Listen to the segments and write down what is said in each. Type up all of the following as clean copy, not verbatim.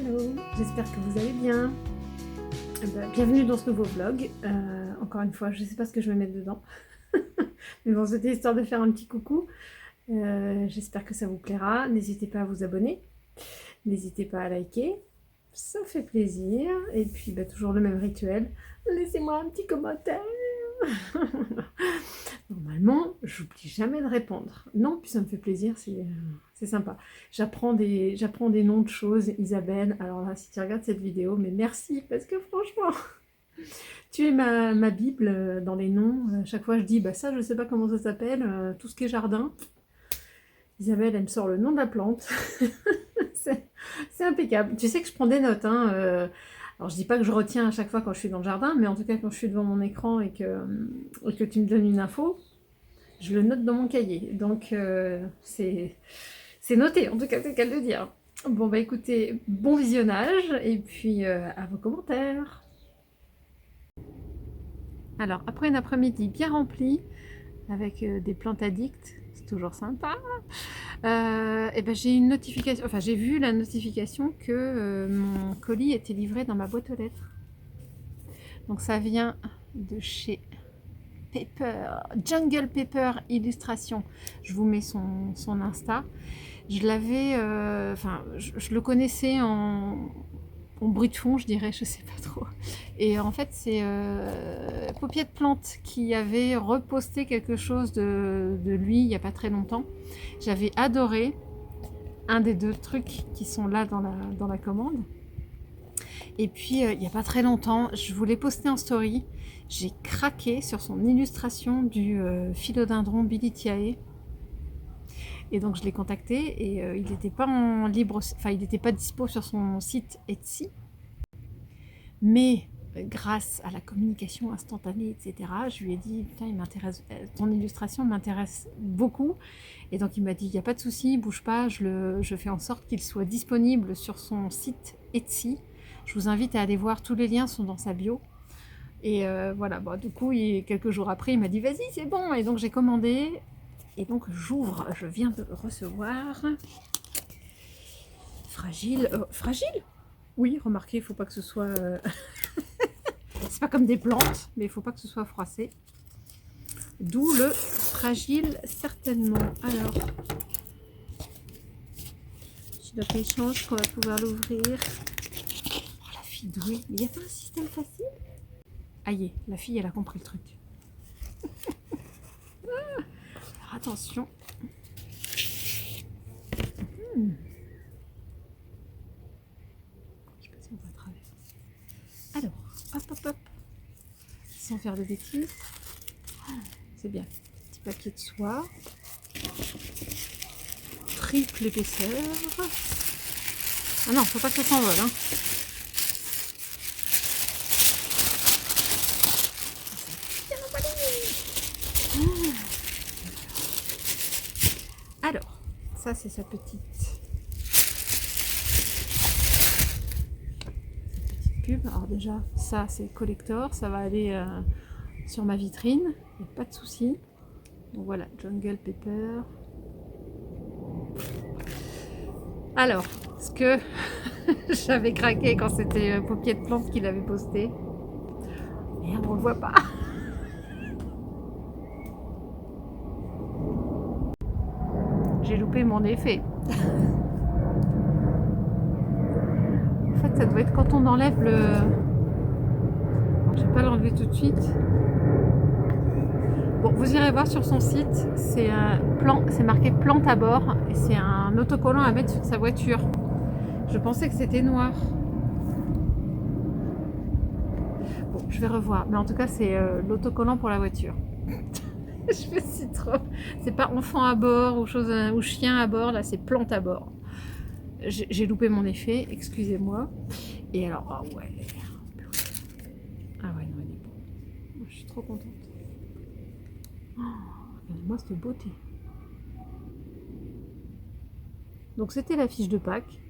Hello, j'espère que vous allez bien. Bienvenue dans ce nouveau vlog. Encore une fois, je ne sais pas ce que je vais mettre dedans. Mais bon, c'était histoire de faire un petit coucou. J'espère que ça vous plaira. N'hésitez pas à vous abonner. N'hésitez pas à liker. Ça fait plaisir. Et puis, toujours le même rituel. Laissez-moi un petit commentaire. Normalement, j'oublie jamais de répondre. Non, puis ça me fait plaisir, c'est sympa. J'apprends des noms de choses. Isabelle, alors là, si tu regardes cette vidéo, mais merci, parce que franchement, tu es ma Bible dans les noms. Chaque fois, je dis, ça, je sais pas comment ça s'appelle, tout ce qui est jardin. Isabelle, elle me sort le nom de la plante. C'est impeccable. Tu sais que je prends des notes, hein. Alors, je dis pas que je retiens à chaque fois quand je suis dans le jardin, mais en tout cas, quand je suis devant mon écran et que tu me donnes une info, je le note dans mon cahier. Donc, c'est noté, en tout cas, c'est qu'à le dire. Bon, écoutez, bon visionnage, et puis à vos commentaires. Alors, après une après-midi bien remplie, avec des plantes addictes, c'est toujours sympa, j'ai une notification, enfin j'ai vu la notification que mon colis était livré dans ma boîte aux lettres. Donc ça vient de chez Pepper, Jungle Pepper Illustration. Je vous mets son Insta. Je l'avais, je le connaissais en bruit de fond, je dirais, je sais pas trop. Et en fait, c'est Paupiette Plante qui avait reposté quelque chose de lui il n'y a pas très longtemps. J'avais adoré un des deux trucs qui sont là dans la commande. Et puis, il n'y a pas très longtemps, je voulais poster en story. J'ai craqué sur son illustration du philodendron Bilitiae. Et donc je l'ai contacté et il n'était pas en libre, enfin il n'était pas dispo sur son site Etsy. Mais grâce à la communication instantanée, etc., je lui ai dit, putain, il m'intéresse, ton illustration m'intéresse beaucoup. Et donc il m'a dit, il n'y a pas de souci, bouge pas, je fais en sorte qu'il soit disponible sur son site Etsy. Je vous invite à aller voir, tous les liens sont dans sa bio. Et voilà, du coup, quelques jours après, il m'a dit, vas-y, c'est bon. Et donc j'ai commandé. Et donc j'ouvre, je viens de recevoir fragile, fragile. Oui, remarquez, il ne faut pas que ce soit, c'est pas comme des plantes, mais il ne faut pas que ce soit froissé. D'où le fragile certainement. Alors, je dois échange qu'on va pouvoir l'ouvrir. Oh, la fille douée, il n'y a pas un système facile. Aïe, la fille elle a compris le truc. Alors, attention. Je sais pas si on voit à travers. Alors, hop. Sans faire de bêtises. C'est bien. Petit papier de soie. Triple épaisseur. Ah non, faut pas que ça s'envole, hein. Alors, ça c'est sa petite pub. Alors déjà, ça c'est collector, ça va aller sur ma vitrine, il n'y a pas de souci. Donc voilà, Jungle Pepper. Alors, ce que j'avais craqué quand c'était Paupiette Plante qui l'avait posté. Merde, on le voit pas. J'ai loupé mon effet. En fait, ça doit être quand on enlève le... Alors, je vais pas l'enlever tout de suite. Bon, vous irez voir sur son site, c'est marqué plante à bord et c'est un autocollant à mettre sur sa voiture. Je pensais que c'était noir. Bon, je vais revoir, mais en tout cas, c'est l'autocollant pour la voiture. Je me suis trop... C'est pas enfant à bord ou chien à bord, là c'est plante à bord. J'ai loupé mon effet, excusez-moi. Et alors, ah ouais. Ah ouais, non, il est beau. Je suis trop contente. Oh, regardez-moi cette beauté. Donc c'était la fiche de Pâques.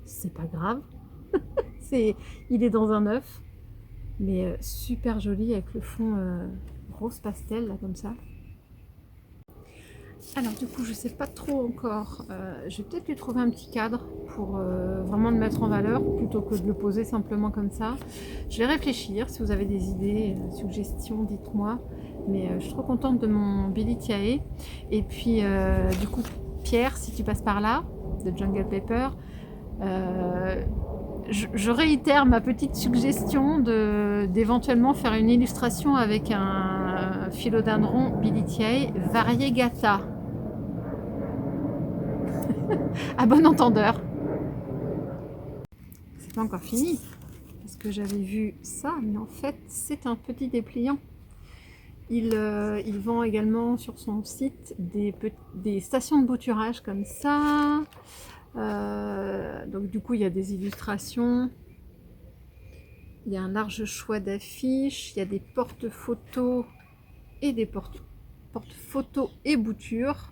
C'est pas grave. Il est dans un œuf. Mais super joli avec le fond rose pastel, là, comme ça. Alors du coup, je sais pas trop encore. Je vais peut-être lui trouver un petit cadre pour vraiment le mettre en valeur plutôt que de le poser simplement comme ça. Je vais réfléchir. Si vous avez des idées, suggestions, dites-moi. Mais je suis trop contente de mon Billy Tiae. Et puis du coup, Pierre, si tu passes par là, de Jungle Paper, euh, je réitère ma petite suggestion d'éventuellement faire une illustration avec un philodendron Billy Tiae variegata. À bon entendeur. C'est pas encore fini, parce que j'avais vu ça, mais en fait, c'est un petit dépliant. Il vend également sur son site des stations de bouturage comme ça. Donc du coup, il y a des illustrations. Il y a un large choix d'affiches. Il y a des porte-photos et des porte-photos et boutures.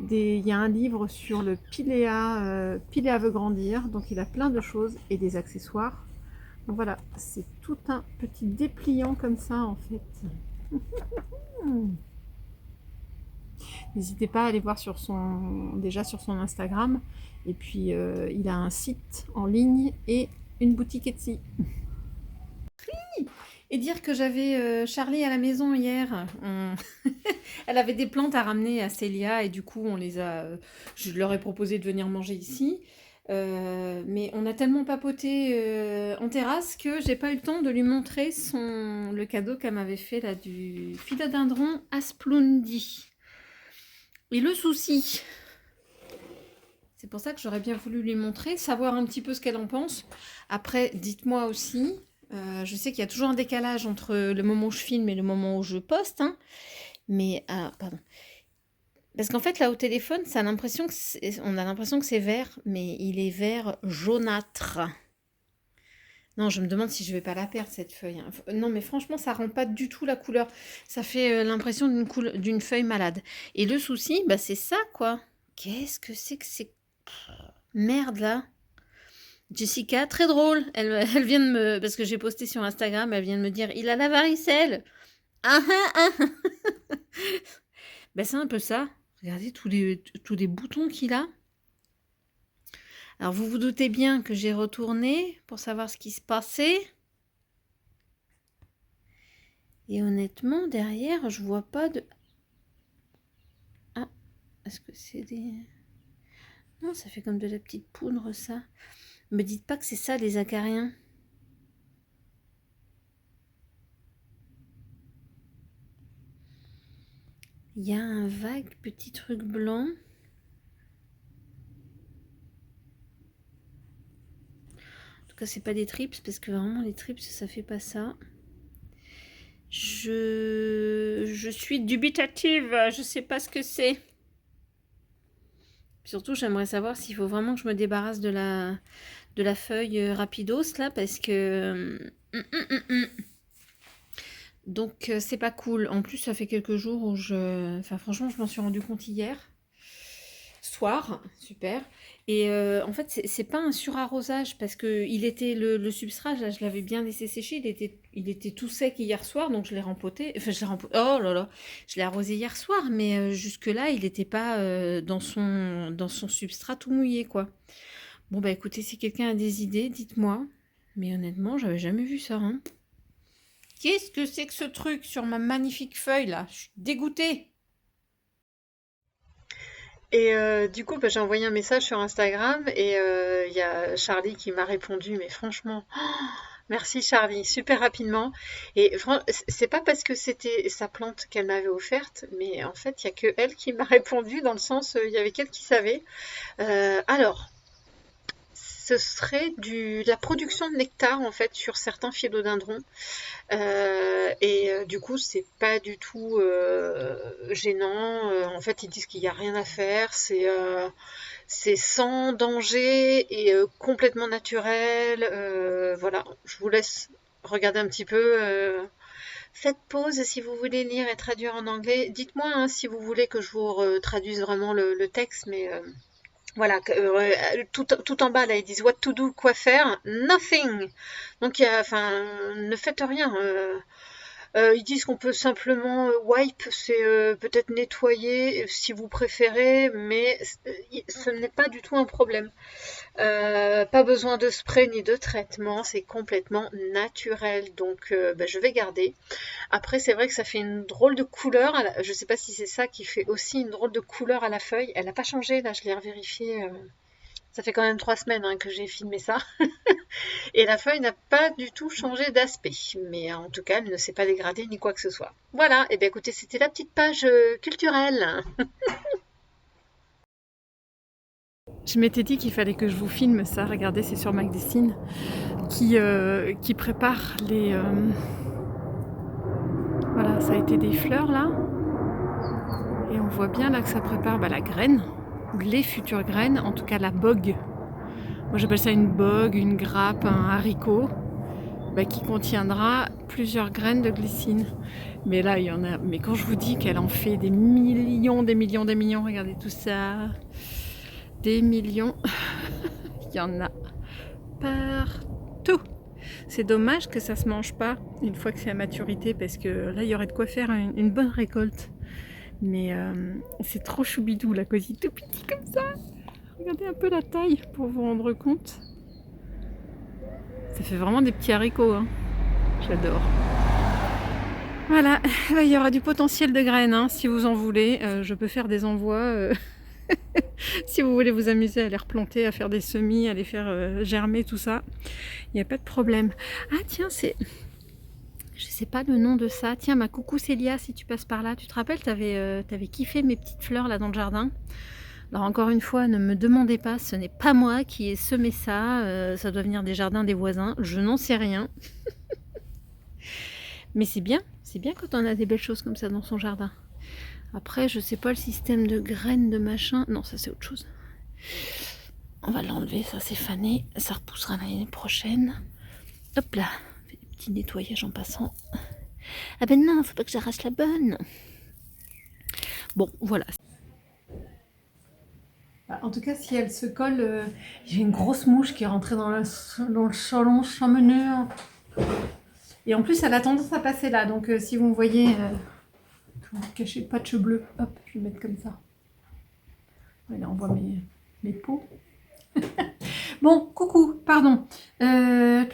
Il y a un livre sur le Pilea veut grandir, donc il a plein de choses et des accessoires. Donc voilà, c'est tout un petit dépliant comme ça en fait. N'hésitez pas à aller voir déjà sur son Instagram. Et puis il a un site en ligne et une boutique Etsy. Et dire que j'avais Charlie à la maison hier. Elle avait des plantes à ramener à Célia et du coup je leur ai proposé de venir manger ici. Mais on a tellement papoté en terrasse que j'ai pas eu le temps de lui montrer le cadeau qu'elle m'avait fait là du philodendron Asplundi. Et le souci, c'est pour ça que j'aurais bien voulu lui montrer, savoir un petit peu ce qu'elle en pense. Après, dites-moi aussi. Je sais qu'il y a toujours un décalage entre le moment où je filme et le moment où je poste. Hein. Mais, pardon. Parce qu'en fait, là, au téléphone, on a l'impression que c'est vert, mais il est vert jaunâtre. Non, je me demande si je vais pas la perdre, cette feuille. Hein. Non, mais franchement, ça rend pas du tout la couleur. Ça fait l'impression d'une feuille malade. Et le souci, bah, c'est ça, quoi. Qu'est-ce que c'est merde, là. Jessica, très drôle. Elle vient de me... Parce que j'ai posté sur Instagram, elle vient de me dire, il a la varicelle. Ah ah ah. Ben, c'est un peu ça. Regardez tous les boutons qu'il a. Alors, vous vous doutez bien que j'ai retourné pour savoir ce qui se passait. Et honnêtement, derrière, je vois pas de... Ah, est-ce que c'est des... Non, ça fait comme de la petite poudre, ça. Me dites pas que c'est ça, les acariens. Il y a un vague petit truc blanc. En tout cas, c'est pas des trips, parce que vraiment, les trips, ça fait pas ça. Je suis dubitative, je sais pas ce que c'est. Surtout, j'aimerais savoir s'il faut vraiment que je me débarrasse de la feuille rapidos, là, parce que... Donc, c'est pas cool. En plus, ça fait quelques jours où Enfin, franchement, je m'en suis rendu compte hier. Soir, super. Et en fait, c'est pas un surarrosage parce que le substrat, là, je l'avais bien laissé sécher. Il était tout sec hier soir, donc je l'ai rempoté. Enfin, oh là là, je l'ai arrosé hier soir, mais jusque-là, il n'était pas dans son substrat tout mouillé, quoi. Bon, bah écoutez, si quelqu'un a des idées, dites-moi. Mais honnêtement, j'avais jamais vu ça, hein. Qu'est-ce que c'est que ce truc sur ma magnifique feuille, là? Je suis dégoûtée. Et du coup, bah, j'ai envoyé un message sur Instagram et il y a Charlie qui m'a répondu, mais franchement, merci Charlie, super rapidement. Et c'est pas parce que c'était sa plante qu'elle m'avait offerte, mais en fait, il y a que elle qui m'a répondu dans le sens, il y avait qu'elle qui savait. Alors, ce serait de la production de nectar en fait sur certains philodendrons. Du coup, c'est pas du tout gênant. En fait, ils disent qu'il n'y a rien à faire. C'est sans danger et complètement naturel. Voilà, je vous laisse regarder un petit peu. Faites pause si vous voulez lire et traduire en anglais. Dites-moi hein, si vous voulez que je vous traduise vraiment le texte, mais voilà, tout en bas là, ils disent what to do, quoi faire, nothing. Donc, enfin, ne faites rien. Ils disent qu'on peut simplement wipe, c'est peut-être nettoyer si vous préférez, mais ce n'est pas du tout un problème. Pas besoin de spray ni de traitement, c'est complètement naturel, donc je vais garder. Après, c'est vrai que ça fait une drôle de couleur. Je sais pas si c'est ça qui fait aussi une drôle de couleur à la feuille. Elle n'a pas changé, là, je l'ai revérifié. Ça fait quand même 3 semaines que j'ai filmé ça. Et la feuille n'a pas du tout changé d'aspect. Mais en tout cas, elle ne s'est pas dégradée ni quoi que ce soit. Voilà, et bien écoutez, c'était la petite page culturelle. Je m'étais dit qu'il fallait que je vous filme ça. Regardez, c'est sur Magdessine qui prépare les... Voilà, ça a été des fleurs là. Et on voit bien là que ça prépare la graine, les futures graines, en tout cas la bogue. Moi j'appelle ça une bogue, une grappe, un haricot, qui contiendra plusieurs graines de glycine. Mais là il y en a, mais quand je vous dis qu'elle en fait des millions, regardez tout ça, des millions, il y en a partout. C'est dommage que ça se mange pas une fois que c'est à maturité, parce que là il y aurait de quoi faire une bonne récolte. Mais c'est trop choubidou la cosy, tout petit comme ça. Regardez un peu la taille pour vous rendre compte. Ça fait vraiment des petits haricots, hein. J'adore. Voilà, il y aura du potentiel de graines, hein, si vous en voulez. Je peux faire des envois. Si vous voulez vous amuser à les replanter, à faire des semis, à les faire germer, tout ça, il n'y a pas de problème. Ah tiens, c'est... Je sais pas le nom de ça. Tiens, ma coucou Célia, si tu passes par là, tu te rappelles, t'avais kiffé mes petites fleurs là dans le jardin. Alors encore une fois, ne me demandez pas, ce n'est pas moi qui ai semé ça. Ça doit venir des jardins des voisins, je n'en sais rien. Mais c'est bien quand on a des belles choses comme ça dans son jardin. Après, je sais pas le système de graines, de machin. Non, ça c'est autre chose. On va l'enlever, ça c'est fané. Ça repoussera l'année prochaine. Hop là, on fait des petits nettoyages en passant. Ah ben non, faut pas que j'arrache la bonne. Bon, voilà. En tout cas, si elle se colle, j'ai une grosse mouche qui est rentrée dans le salon chameneur. Et en plus, elle a tendance à passer là. Donc, si vous me voyez, vous cachez patch bleu. Hop, je vais mettre comme ça. Ouais, là, on voit mes peaux. Bon, coucou, pardon. Je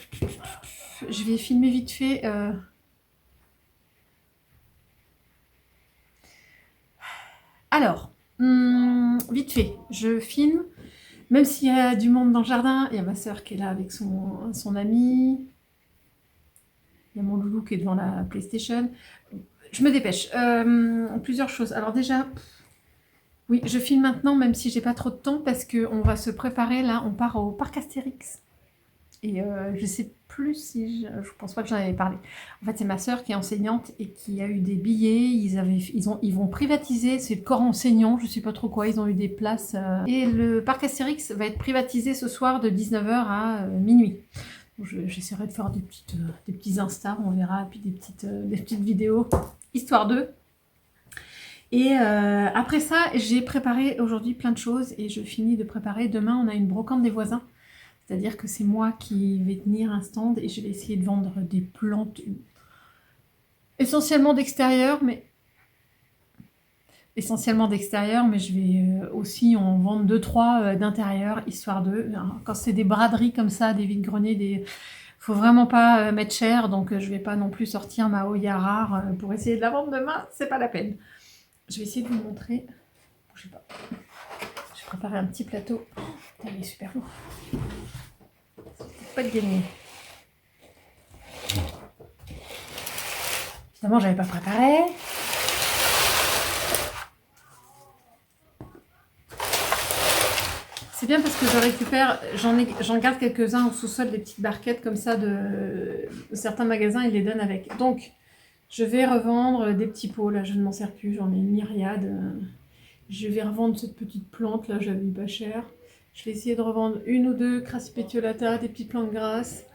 vais filmer vite fait. Alors, vite fait, je filme. Même s'il y a du monde dans le jardin, il y a ma soeur qui est là avec son ami. Il y a mon loulou qui est devant la PlayStation. Je me dépêche. Plusieurs choses. Alors déjà, oui, je filme maintenant, même si j'ai pas trop de temps, parce qu'on va se préparer. Là, on part au parc Astérix. Et je sais plus si... Je pense pas que j'en avais parlé. En fait, c'est ma sœur qui est enseignante et qui a eu des billets. Ils vont privatiser, c'est le corps enseignant, je sais pas trop quoi. Ils ont eu des places. Et le parc Astérix va être privatisé ce soir de 19h à minuit. J'essaierai de faire des petits Insta, on verra, et puis des petites vidéos, histoire d'eux. Et après ça, j'ai préparé aujourd'hui plein de choses et je finis de préparer. Demain, on a une brocante des voisins. C'est-à-dire que c'est moi qui vais tenir un stand et je vais essayer de vendre des plantes essentiellement d'extérieur, mais je vais aussi en vendre 2-3 d'intérieur, histoire de... Quand c'est des braderies comme ça, des vide-greniers, faut vraiment pas mettre cher, donc je vais pas non plus sortir ma Hoya rare pour essayer de la vendre demain, c'est pas la peine. Je vais essayer de vous montrer. Bougez pas. Je vais préparer un petit plateau. Il est super lourd. Pas de gagner. Évidemment, j'avais pas préparé. C'est bien parce que je récupère, j'en garde quelques-uns au sous-sol, des petites barquettes comme ça de certains magasins, ils les donnent avec. Donc, je vais revendre des petits pots, là je ne m'en sers plus, j'en ai une myriade. Je vais revendre cette petite plante, là j'avais eu pas cher. Je vais essayer de revendre 1 ou 2 crassipétiolata, des petites plantes grasses,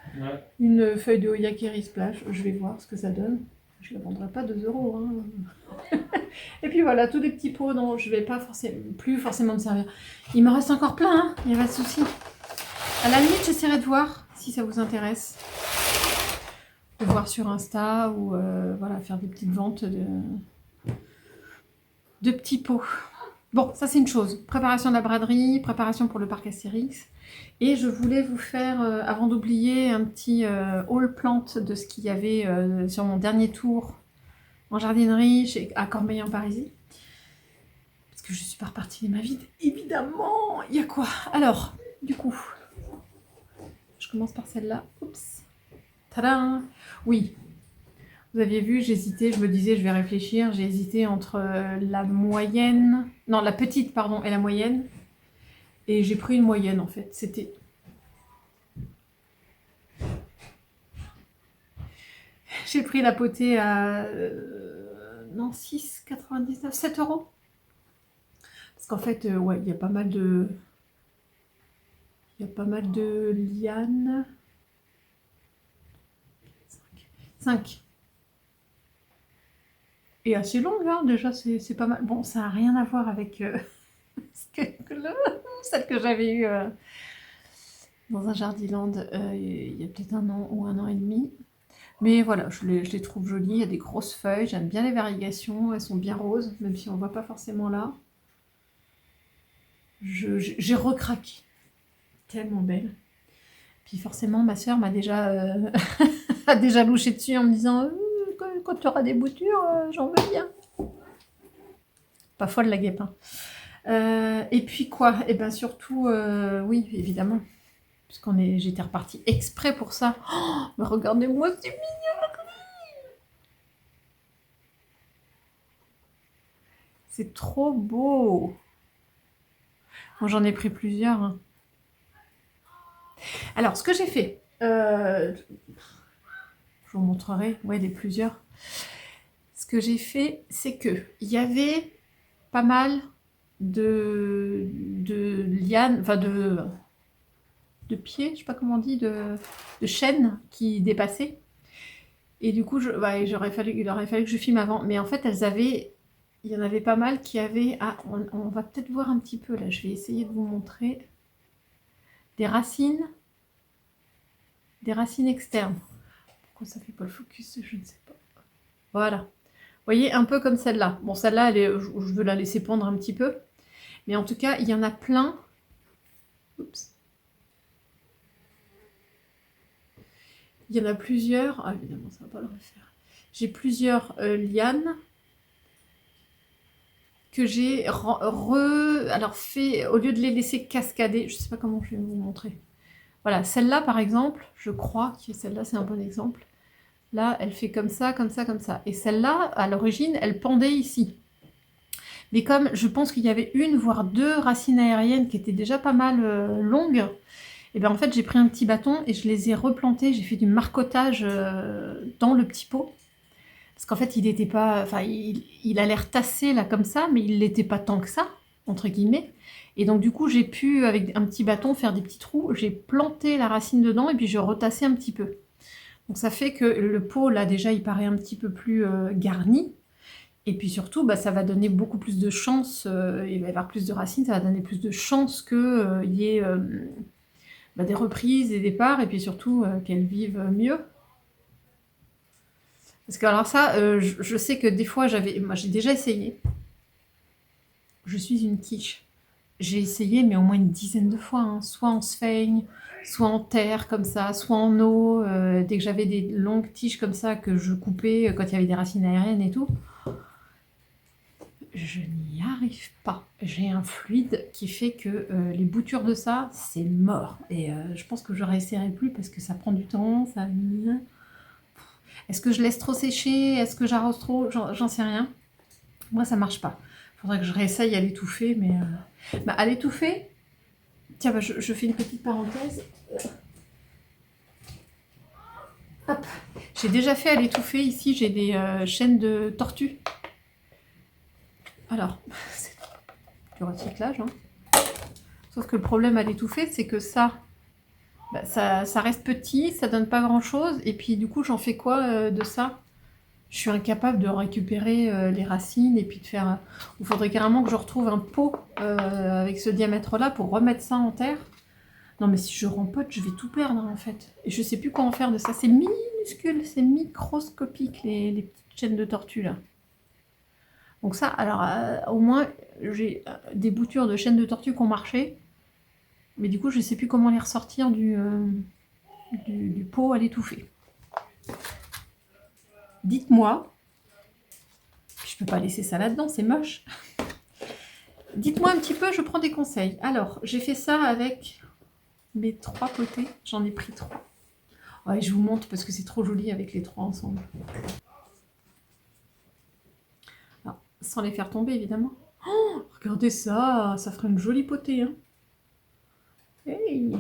une feuille de Oyakeri Splash, je vais voir ce que ça donne. Je ne la vendrai pas 2 €. Hein. Et puis voilà, tous des petits pots dont je ne vais pas plus forcément me servir. Il me reste encore plein, hein, il n'y a pas de souci. À la limite, j'essaierai de voir si ça vous intéresse. voir sur Insta ou voilà, faire des petites ventes de petits pots. Bon, ça c'est une chose. Préparation de la braderie, préparation pour le parc Astérix. Et je voulais vous faire, avant d'oublier, un petit haul plante de ce qu'il y avait sur mon dernier tour en jardinerie à Cormeilles-en-Parisis. Parce que je suis pas repartie de ma vie, évidemment. Il y a quoi? Alors, du coup, je commence par celle-là. Oups. Tadam! Oui, vous aviez vu, j'hésitais, je me disais, je vais réfléchir. J'ai hésité entre la moyenne, non, la petite, pardon, et la moyenne. Et j'ai pris une moyenne, en fait. C'était... J'ai pris la potée à... non, 6,99, 7 €. Parce qu'en fait, ouais, il y a pas mal de... Il y a pas mal de lianes. 5. Et assez longue, hein, déjà, c'est pas mal. Bon, ça n'a rien à voir avec celle que j'avais eue dans un Jardiland il y a peut-être 1 an ou 1 an et demi. Mais voilà, je les trouve jolies, il y a des grosses feuilles, j'aime bien les variegations, elles sont bien roses, même si on ne voit pas forcément là. J'ai recraqué, tellement belle. Puis forcément, ma soeur m'a déjà, a déjà louché dessus en me disant quand tu auras des boutures, j'en veux bien. Pas folle la guêpe. Hein. Et puis quoi? Et bien surtout, oui, évidemment, j'étais repartie exprès pour ça. Oh, mais regardez-moi, c'est mignon! C'est trop beau! Moi, j'en ai pris plusieurs. Hein. Alors, ce que j'ai fait, je vous montrerai, ouais, les plusieurs. Ce que j'ai fait, c'est que il y avait pas mal de lianes, enfin de pieds, je sais pas comment on dit, de chaînes qui dépassaient. Et du coup, il aurait fallu que je filme avant. Mais en fait, il y en avait pas mal qui avaient... Ah, on va peut-être voir un petit peu là. Je vais essayer de vous montrer des racines externes. Pourquoi ça fait pas le focus? Je ne sais pas. Voilà. Vous voyez, un peu comme celle-là. Bon, celle-là, je veux la laisser pendre un petit peu. Mais en tout cas, il y en a plein. Oups. Il y en a plusieurs. Ah, évidemment, ça va pas le refaire. J'ai plusieurs lianes que j'ai alors fait, au lieu de les laisser cascader, je sais pas comment je vais vous montrer. Voilà, celle-là par exemple, je crois que celle-là c'est un bon exemple. Là, elle fait comme ça, comme ça, comme ça. Et celle-là, à l'origine, elle pendait ici. Mais comme je pense qu'il y avait 1 voire 2 racines aériennes qui étaient déjà pas mal longues, et bien en fait j'ai pris un petit bâton et je les ai replantées, j'ai fait du marcottage dans le petit pot. Parce qu'en fait, il était pas, enfin, il a l'air tassé là comme ça, mais il l'était pas tant que ça, entre guillemets. Et donc du coup, j'ai pu, avec un petit bâton, faire des petits trous. J'ai planté la racine dedans et puis je retassais un petit peu. Donc ça fait que le pot, là, déjà, il paraît un petit peu plus garni. Et puis surtout, bah, ça va donner beaucoup plus de chance, il va y avoir plus de racines, ça va donner plus de chance qu'il y ait des reprises, des départs, et puis surtout qu'elles vivent mieux. Parce que alors ça, je sais que des fois, moi j'ai déjà essayé. Je suis une quiche. J'ai essayé, mais au moins une dizaine de fois, hein. Soit en sphaigne, soit en terre comme ça, soit en eau. Dès que j'avais des longues tiges comme ça que je coupais quand il y avait des racines aériennes et tout, je n'y arrive pas. J'ai un fluide qui fait que les boutures de ça, c'est mort. Et je pense que je réessayerai plus parce que ça prend du temps, ça... Est-ce que je laisse trop sécher? Est-ce que j'arrose trop? J'en sais rien. Moi, ça marche pas. Faudrait que je réessaye à l'étouffer, mais... à l'étouffer... Tiens, je fais une petite parenthèse. Hop. J'ai déjà fait à l'étouffer. Ici, j'ai des chaînes de tortues. Alors, c'est du recyclage. Hein. Sauf que le problème à l'étouffer, c'est que ça reste petit, ça donne pas grand-chose. Et puis, du coup, j'en fais quoi de ça? Je suis incapable de récupérer les racines et puis de faire... Il faudrait carrément que je retrouve un pot avec ce diamètre-là pour remettre ça en terre. Non, mais si je rempote, je vais tout perdre en fait. Et je sais plus quoi en faire de ça. C'est minuscule, c'est microscopique les petites chaînes de tortue là. Donc ça, alors au moins j'ai des boutures de chaînes de tortue qui ont marché. Mais du coup, je sais plus comment les ressortir du pot à l'étouffer. Dites-moi. Je peux pas laisser ça là-dedans, c'est moche. Dites-moi un petit peu, je prends des conseils. Alors, j'ai fait ça avec mes 3 potées. J'en ai pris 3. Ouais, je vous montre parce que c'est trop joli avec les 3 ensemble. Alors, sans les faire tomber, évidemment. Oh, regardez ça, ça ferait une jolie potée. Hein. Hey.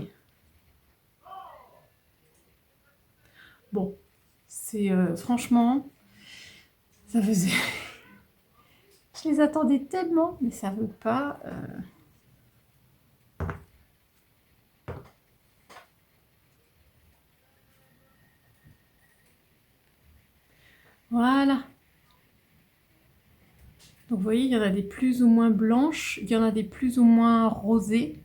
Bon, c'est franchement, ça faisait... Je les attendais tellement, mais ça veut pas... Voilà. Donc vous voyez, il y en a des plus ou moins blanches, il y en a des plus ou moins rosées.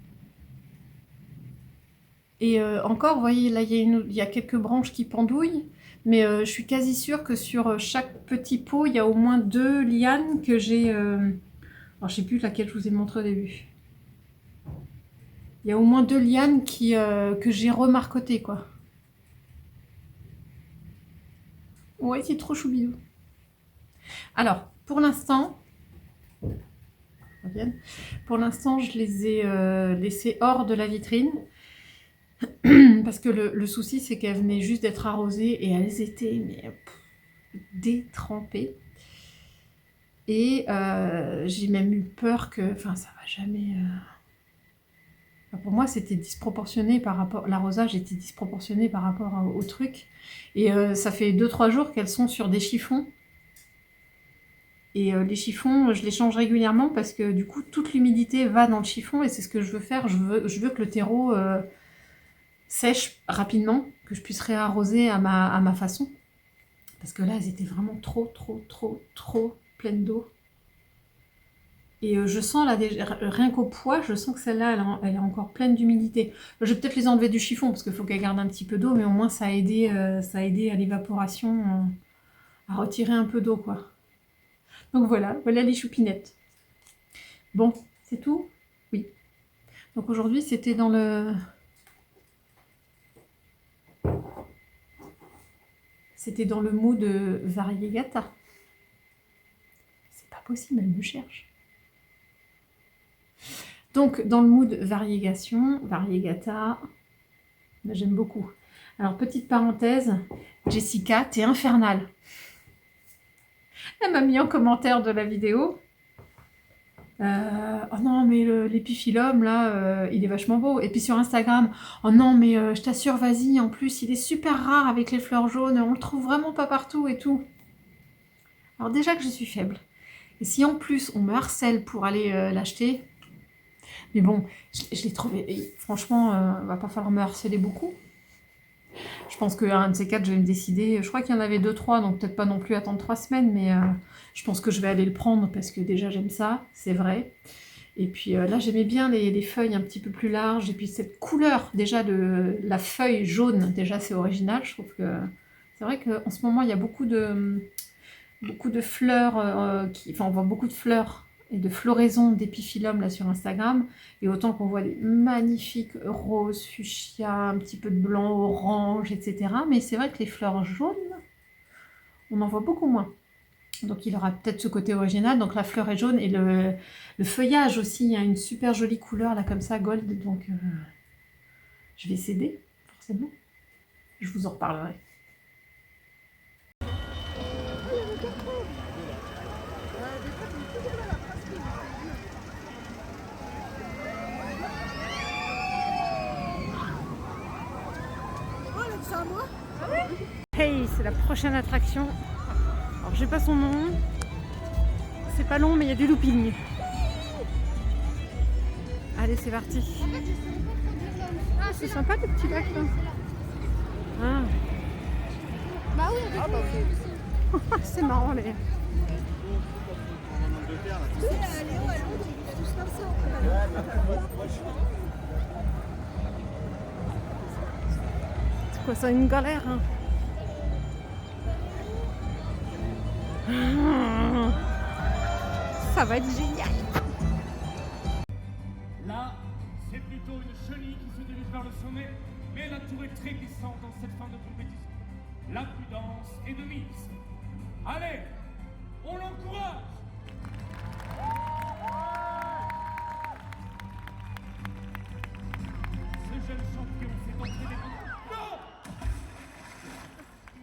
Et encore, vous voyez, là, il y a quelques branches qui pendouillent. Mais je suis quasi sûre que sur chaque petit pot, il y a au moins 2 lianes que j'ai... Alors, je sais plus laquelle je vous ai montré au début. Il y a au moins 2 lianes que j'ai remarquotées, quoi. Ouais, c'est trop choubidou. Alors, pour l'instant... je les ai laissées hors de la vitrine. Parce que le souci, c'est qu'elles venaient juste d'être arrosées et elles étaient détrempées. Et j'ai même eu peur que... Enfin, ça va jamais... Enfin, pour moi, c'était disproportionné par rapport... L'arrosage était disproportionné par rapport au truc. Et ça fait 2-3 jours qu'elles sont sur des chiffons. Et les chiffons, je les change régulièrement parce que du coup, toute l'humidité va dans le chiffon et c'est ce que je veux faire. Je veux que le terreau... sèche rapidement, que je puisse réarroser à ma façon. Parce que là, elles étaient vraiment trop pleines d'eau. Et je sens là, rien qu'au poids, je sens que celle-là, elle est encore pleine d'humidité. Je vais peut-être les enlever du chiffon, parce qu'il faut qu'elle garde un petit peu d'eau, mais au moins ça a aidé à l'évaporation, à retirer un peu d'eau, quoi. Donc voilà les choupinettes. Bon, c'est tout? Oui. Donc aujourd'hui, c'était dans le... C'était dans le mood de variegata. C'est pas possible, elle me cherche. Donc, dans le mood variegata, j'aime beaucoup. Alors, petite parenthèse, Jessica, t'es infernale. Elle m'a mis en commentaire de la vidéo. Oh non, mais l'épiphyllum, là, il est vachement beau. Et puis sur Instagram, oh non, mais je t'assure, vas-y, en plus, il est super rare avec les fleurs jaunes, on le trouve vraiment pas partout et tout. Alors déjà que je suis faible. Et si en plus, on me harcèle pour aller l'acheter, mais bon, je l'ai trouvé, et franchement, va pas falloir me harceler beaucoup. Je pense qu'un de ces 4, je vais me décider. Je crois qu'il y en avait 2-3, donc peut-être pas non plus attendre 3 semaines, mais je pense que je vais aller le prendre parce que déjà j'aime ça, c'est vrai. Et puis là, j'aimais bien les feuilles un petit peu plus larges. Et puis cette couleur déjà de la feuille jaune, déjà c'est original. Je trouve que c'est vrai qu'en ce moment, il y a beaucoup de fleurs, enfin on voit beaucoup de fleurs et de floraisons d'épiphyllum là sur Instagram, et autant qu'on voit des magnifiques roses, fuchsia, un petit peu de blanc, orange, etc. Mais c'est vrai que les fleurs jaunes, on en voit beaucoup moins. Donc il aura peut-être ce côté original, donc la fleur est jaune, et le feuillage aussi, il y a une super jolie couleur là comme ça, gold, donc je vais céder, forcément. Je vous en reparlerai. Hey, c'est la prochaine attraction. Alors, j'ai pas son nom. C'est pas long, mais il y a du looping. Allez, c'est parti. Ah, c'est sympa le petit lac là. Ah. Bah oui, C'est marrant les. quoi, c'est une galère. Hein. Ça va être génial. Là, c'est plutôt une chenille qui se dirige vers le sommet, mais la tour est très glissante dans cette fin de compétition. La prudence est de mise. Allez, on l'encourage! Ce jeune champion fait entrer des... Non!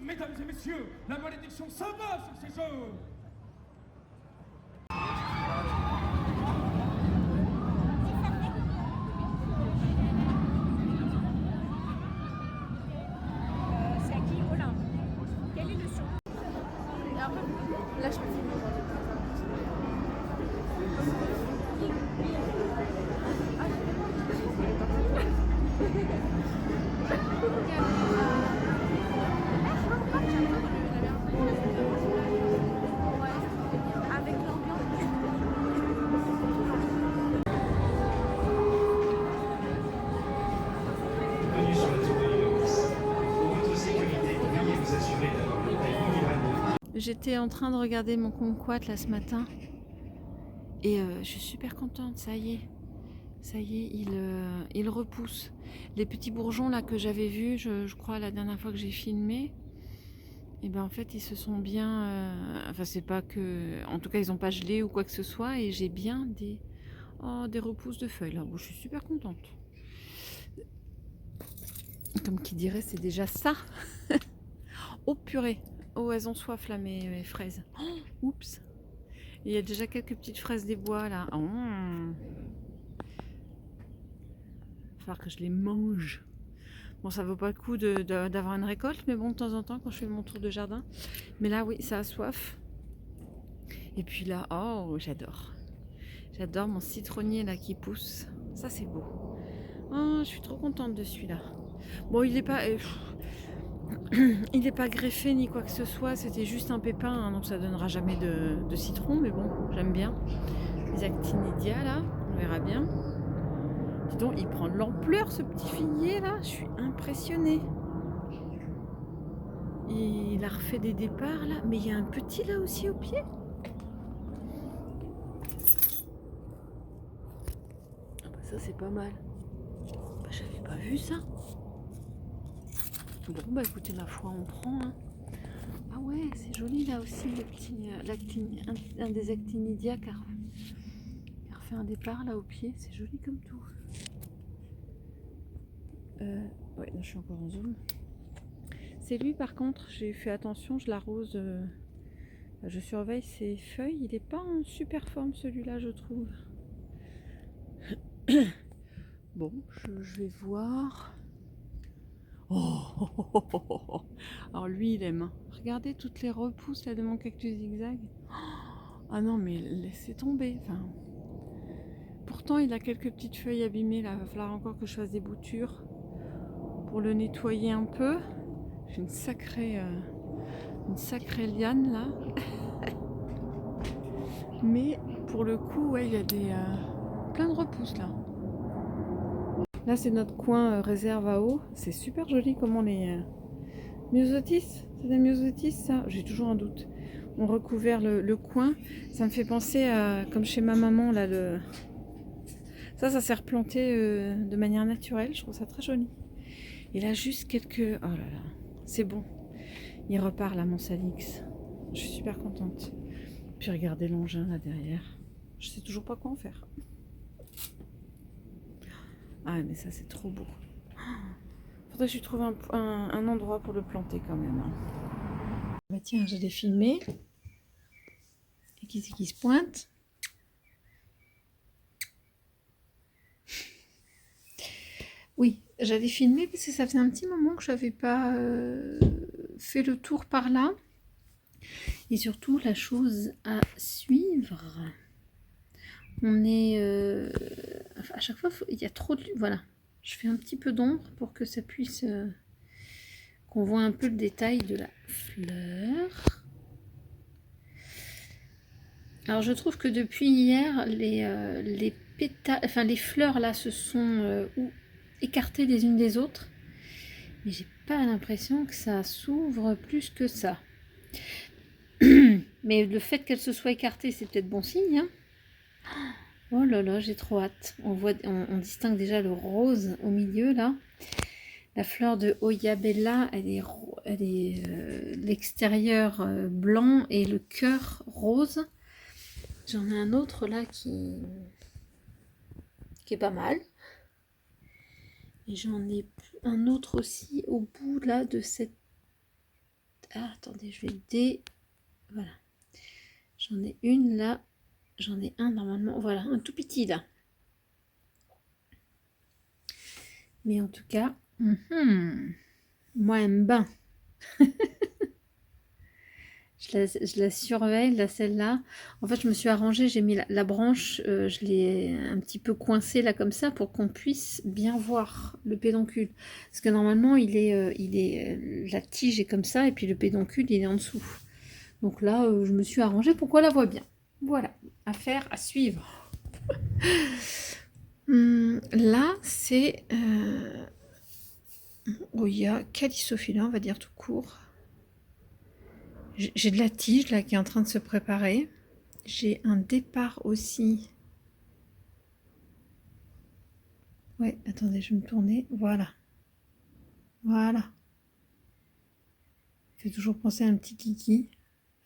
Mesdames et messieurs, la malédiction s'abat sur ces jeux! C'est à qui Olympe. Quel est le son? Et après, là je avec l'ambiance. Bienvenue sur la tour de l'Hélios. Pour votre sécurité, veuillez vous assurer d'avoir le taille minimale. J'étais en train de regarder mon kumquat là ce matin et je suis super contente, ça y est, il repousse. Les petits bourgeons là que j'avais vus, je crois la dernière fois que j'ai filmé, et ben en fait ils se sont bien, enfin c'est pas que, en tout cas ils n'ont pas gelé ou quoi que ce soit, et j'ai bien des repousses de feuilles là. Bon, je suis super contente. Comme qui dirait, c'est déjà ça. Oh purée. Oh, elles ont soif là, mes fraises. Oh, oups. Il y a déjà quelques petites fraises des bois là. Oh. Il va falloir que je les mange. Bon, ça vaut pas le coup d'avoir une récolte, mais bon, de temps en temps, quand je fais mon tour de jardin. Mais là, oui, ça a soif. Et puis là, oh, j'adore. J'adore mon citronnier là qui pousse. Ça, c'est beau. Oh, je suis trop contente de celui-là. Bon, il est pas... il n'est pas greffé ni quoi que ce soit, c'était juste un pépin, hein, donc ça donnera jamais de citron, mais bon, j'aime bien. Les actinidia là, on verra bien. Dis donc, il prend de l'ampleur ce petit figuier là, je suis impressionnée. Il a refait des départs là, mais il y a un petit là aussi au pied. Ah bah ça c'est pas mal. Bah, j'avais pas vu ça. Bon bah écoutez, ma foi on prend. Hein. Ah ouais, c'est joli là aussi le petit un des actinidia qui a refait un départ là au pied, c'est joli comme tout. Ouais, là je suis encore en zoom. C'est lui par contre, j'ai fait attention, je l'arrose, je surveille ses feuilles, il est pas en super forme celui-là je trouve. Bon, je vais voir. Oh, alors lui il aime. Regardez toutes les repousses là de mon cactus zigzag. Ah non mais laissez tomber. Enfin, pourtant il a quelques petites feuilles abîmées là. Il va falloir encore que je fasse des boutures pour le nettoyer un peu. J'ai une sacrée liane là. Mais pour le coup ouais il y a des plein de repousses là. Là, c'est notre coin réserve à eau. C'est super joli comment les myosotis, c'est des myosotis ça? J'ai toujours un doute. On recouvert le coin. Ça me fait penser à, comme chez ma maman, là, ça s'est replanté de manière naturelle. Je trouve ça très joli. Et là, juste quelques... Oh là là, c'est bon. Il repart là, mon salix. Je suis super contente. Puis regardez l'engin là derrière. Je sais toujours pas quoi en faire. Ah mais ça c'est trop beau. Faudrait que je trouve un endroit pour le planter quand même. Bah tiens, je l'ai filmé. Et qui c'est qui se pointe? Oui, j'allais filmer parce que ça faisait un petit moment que je n'avais pas fait le tour par là. Et surtout, la chose à suivre... On est... à chaque fois, il y a trop de... Voilà. Je fais un petit peu d'ombre pour que ça puisse... qu'on voit un peu le détail de la fleur. Alors, je trouve que depuis hier, les pétales... Enfin, les fleurs, là, se sont écartées les unes des autres. Mais j'ai pas l'impression que ça s'ouvre plus que ça. Mais le fait qu'elle se soit écartée, c'est peut-être bon signe, hein. Oh là là, j'ai trop hâte. On distingue déjà le rose au milieu, là. La fleur de Oyabella, elle est l'extérieur blanc et le cœur rose. J'en ai un autre là qui est pas mal. Et j'en ai un autre aussi au bout là de cette... Ah, attendez, je vais Voilà. J'en ai une là. J'en ai un normalement. Voilà, un tout petit là. Mais en tout cas, moi, elle me bat. Je la surveille, là, celle-là. En fait, je me suis arrangée, j'ai mis la branche, je l'ai un petit peu coincée là comme ça pour qu'on puisse bien voir le pédoncule. Parce que normalement, la tige est comme ça et puis le pédoncule, il est en dessous. Donc là, je me suis arrangée pour qu'on la voit bien. Voilà, affaire à suivre. Là, c'est Oya Callicophylla, on va dire tout court. J'ai de la tige là qui est en train de se préparer. J'ai un départ aussi. Ouais, attendez, je vais me tourner. Voilà. Voilà. Ça fait toujours penser à un petit kiki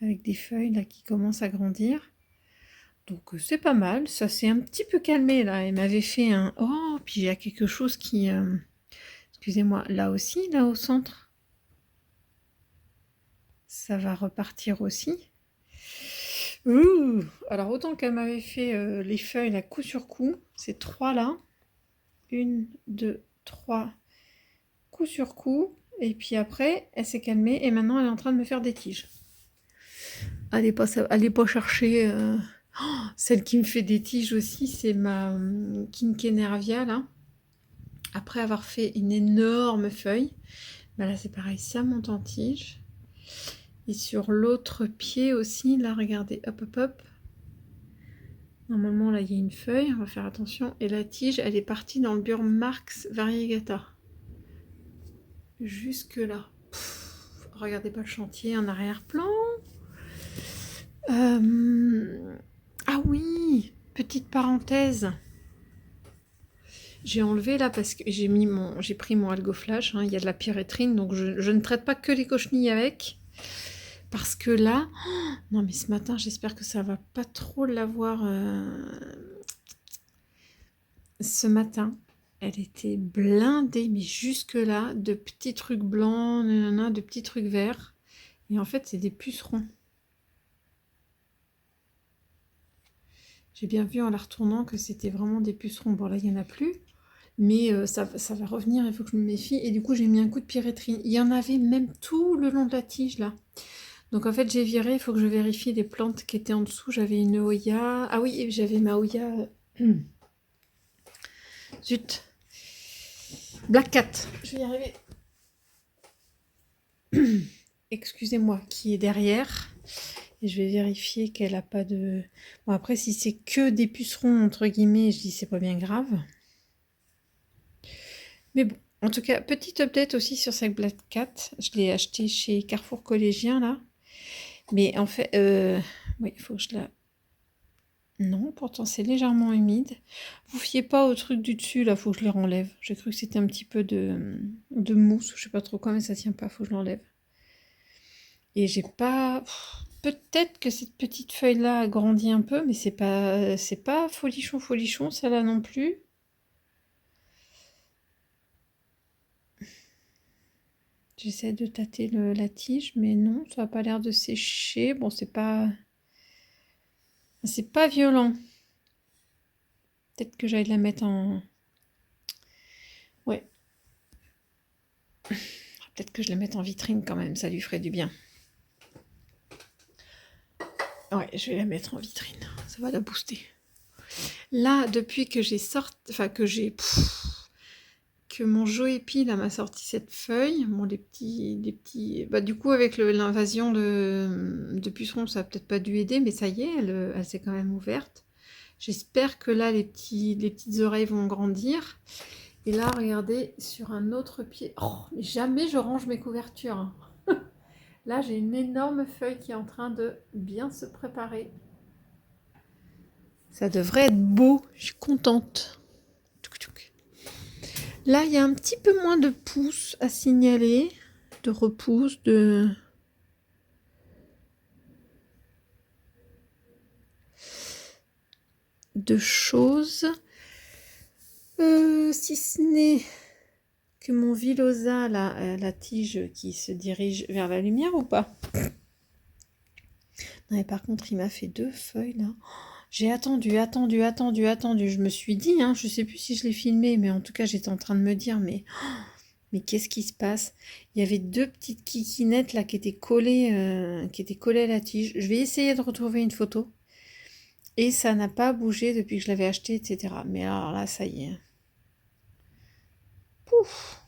avec des feuilles là qui commencent à grandir. Donc c'est pas mal. Ça s'est un petit peu calmé là. Elle m'avait fait un... Oh, puis il y a quelque chose qui... Excusez-moi, là aussi, là au centre. Ça va repartir aussi. Ouh, alors autant qu'elle m'avait fait les feuilles là coup sur coup, ces trois là, 1, 2, 3, coup sur coup, et puis après elle s'est calmée et maintenant elle est en train de me faire des tiges. Allez pas chercher celle qui me fait des tiges aussi, c'est ma Quinquenervia là. Après avoir fait une énorme feuille, bah là c'est pareil, ça monte en tige. Et sur l'autre pied aussi, là, regardez, hop, hop, hop. Normalement, là, il y a une feuille, on va faire attention. Et la tige, elle est partie dans le Burrmarx variegata. Jusque là. Regardez pas le chantier en arrière-plan. Ah oui, petite parenthèse. J'ai enlevé là parce que j'ai pris mon algoflash. Hein, il y a de la pyrétrine, donc je ne traite pas que les cochenilles avec. Parce que là, non mais ce matin, j'espère que ça va pas trop l'avoir. Ce matin, elle était blindée, mais jusque là, de petits trucs blancs, de petits trucs verts. Et en fait, c'est des pucerons. J'ai bien vu en la retournant que c'était vraiment des pucerons. Bon là, il n'y en a plus. Mais ça va revenir, il faut que je me méfie. Et du coup, j'ai mis un coup de pyrétrine. Il y en avait même tout le long de la tige là. Donc en fait j'ai viré, il faut que je vérifie les plantes qui étaient en dessous. J'avais une Oya. Ah oui, j'avais ma Oya. Zut. Black Cat. Je vais y arriver. Excusez-moi, qui est derrière. Et je vais vérifier qu'elle n'a pas de... Bon après si c'est que des pucerons entre guillemets, je dis c'est pas bien grave. Mais bon, en tout cas, petite update aussi sur cette Black Cat. Je l'ai acheté chez Carrefour Collégien là. Mais en fait, oui, il faut que je la... Non, pourtant c'est légèrement humide. Vous fiez pas au truc du dessus, là, faut que je les renlève. J'ai cru que c'était un petit peu de mousse, je sais pas trop quoi, mais ça tient pas, faut que je l'enlève. Et j'ai pas... Peut-être que cette petite feuille-là a grandi un peu, mais c'est pas folichon, celle-là non plus. J'essaie de tâter la tige, mais non, ça n'a pas l'air de sécher. Bon, c'est pas violent. Peut-être que j'aille la mettre en... Ouais. Peut-être que je la mette en vitrine quand même, ça lui ferait du bien. Ouais, je vais la mettre en vitrine, ça va la booster. Là, depuis que j'ai sorti... Enfin, que mon Joépi là m'a sorti cette feuille, bon les petits, bah du coup avec l'invasion de pucerons ça a peut-être pas dû aider, mais ça y est, elle s'est quand même ouverte. J'espère que là les petites oreilles vont grandir. Et là, regardez, sur un autre pied. Oh, mais jamais je range mes couvertures, hein. Là, j'ai une énorme feuille qui est en train de bien se préparer. Ça devrait être beau, je suis contente. Là, il y a un petit peu moins de pousses à signaler, de repousses, de choses. Si ce n'est que mon Villosa, là, la tige qui se dirige vers la lumière ou pas? Non, mais par contre, il m'a fait 2 feuilles là. J'ai attendu. Je me suis dit, hein, je sais plus si je l'ai filmé, mais en tout cas, j'étais en train de me dire, mais qu'est-ce qui se passe? Il y avait 2 petites kikinettes là qui étaient collées à la tige. Je vais essayer de retrouver une photo. Et ça n'a pas bougé depuis que je l'avais acheté, etc. Mais alors là, ça y est. Pouf!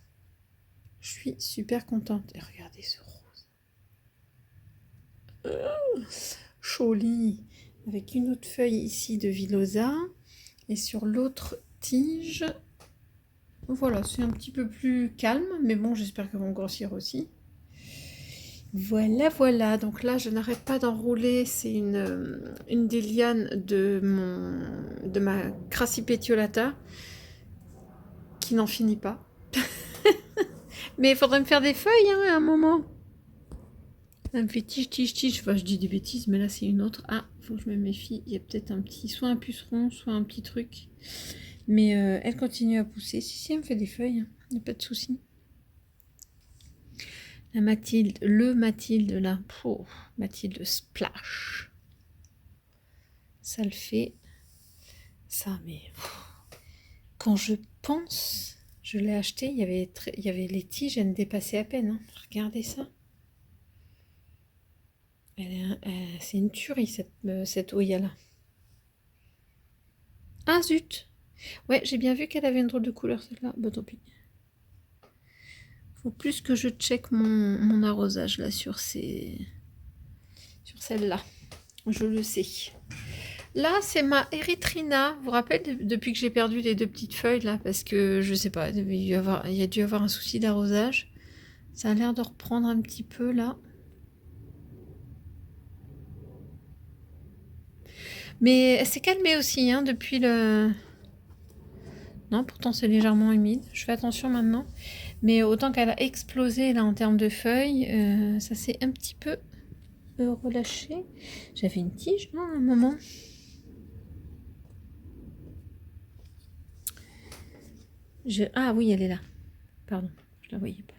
Je suis super contente. Et regardez ce rose. Joli. Avec une autre feuille ici de Villosa. Et sur l'autre tige, voilà, c'est un petit peu plus calme. Mais bon, j'espère qu'elles vont grossir aussi. Voilà, voilà. Donc là, je n'arrête pas d'enrouler. C'est une des lianes de ma Crassipetiolata qui n'en finit pas. Mais il faudrait me faire des feuilles hein, à un moment. Elle me fait tige. Enfin, je dis des bêtises, mais là, c'est une autre. Ah, faut que je me méfie. Il y a peut-être un petit, soit un puceron, soit un petit truc. Mais elle continue à pousser. Si, elle me fait des feuilles. Il n'y a pas de souci. La Mathilde, Mathilde là. Oh, Mathilde Splash. Ça le fait. Ça, mais... Quand je pense... Je l'ai acheté, il y avait les tiges, elles ne dépassaient à peine. Hein. Regardez ça. C'est une tuerie, cette Oya-là. Ah, zut! Ouais, j'ai bien vu qu'elle avait une drôle de couleur, celle-là. Bah, tant pis. Faut plus que je check mon arrosage, là, sur celle-là. Je le sais. Là, c'est ma Erythrina. Vous vous rappelez, depuis que j'ai perdu les 2 petites feuilles, là, parce que, je sais pas, il y a dû avoir un souci d'arrosage. Ça a l'air de reprendre un petit peu, là. Mais elle s'est calmée aussi, hein, depuis le... Non, pourtant, c'est légèrement humide. Je fais attention maintenant. Mais autant qu'elle a explosé, là, en termes de feuilles, ça s'est un petit peu relâché. J'avais une tige, non, à un moment. Ah oui, elle est là. Pardon, je la voyais pas.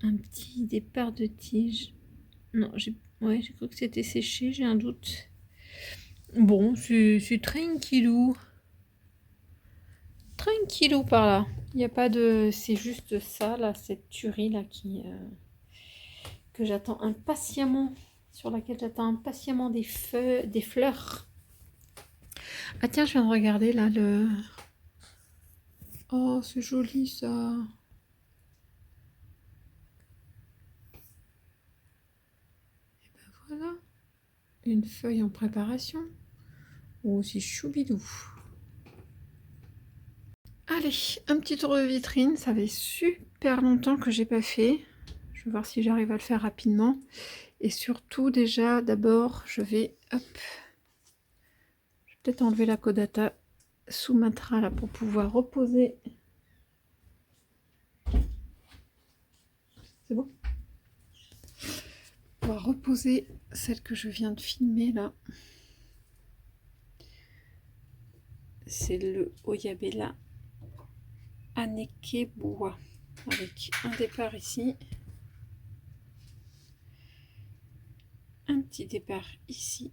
Un petit départ de tige. Non, j'ai cru que c'était séché, j'ai un doute. Bon, c'est tranquillou. Tranquillou par là. Il n'y a pas de... C'est juste ça, là, cette tuerie, là, que j'attends impatiemment. Sur laquelle j'attends impatiemment des fleurs. Ah tiens, je viens de regarder, là, le... Oh, c'est joli, ça. Et ben voilà. Une feuille en préparation. Oh, c'est choubidou. Allez, un petit tour de vitrine. Ça fait super longtemps que j'ai pas fait. Je vais voir si j'arrive à le faire rapidement. Et surtout, déjà, d'abord, je vais... Hop. Je vais peut-être enlever la Codata Sumatra là pour pouvoir reposer. C'est bon? On va reposer celle que je viens de filmer là. C'est le Oyabella Anekeboa avec un départ ici, un petit départ ici.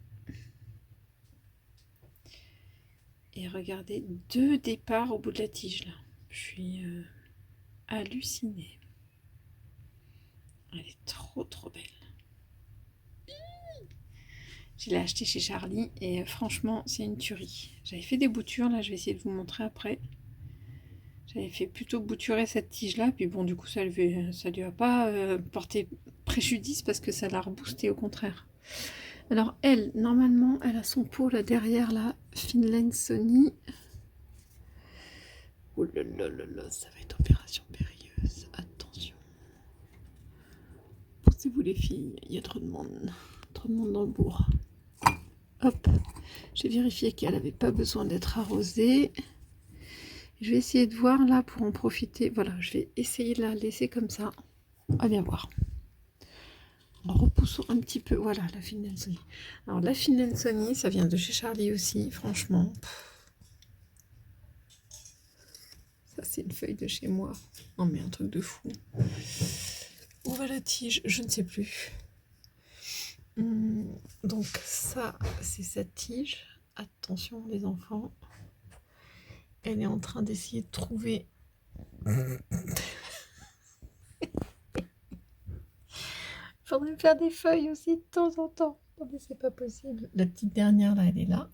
Et regardez, 2 départs au bout de la tige là. Je suis hallucinée. Elle est trop belle. Je l'ai acheté chez Charlie et franchement c'est une tuerie. J'avais fait des boutures, là je vais essayer de vous montrer après. J'avais fait plutôt bouturer cette tige là, puis bon du coup ça lui a pas porté préjudice parce que ça l'a reboosté au contraire. Alors elle, normalement, elle a son pot là derrière là, Finland Sony. Oh là là là là, ça va être opération périlleuse. Attention. Pensez-vous les filles, il y a trop de monde. Trop de monde dans le bourg. Hop, j'ai vérifié qu'elle n'avait pas besoin d'être arrosée. Je vais essayer de voir là pour en profiter. Voilà, je vais essayer de la laisser comme ça. On va bien voir. En repoussant un petit peu. Voilà, la Finlandsony. Alors la Finlandsony, ça vient de chez Charlie aussi, franchement. Ça, c'est une feuille de chez moi. Non mais un truc de fou. Où va la tige? Je ne sais plus. Donc ça, c'est sa tige. Attention les enfants. Elle est en train d'essayer de trouver... Faudrait faire des feuilles aussi de temps en temps. Non mais c'est pas possible. La petite dernière là, elle est là.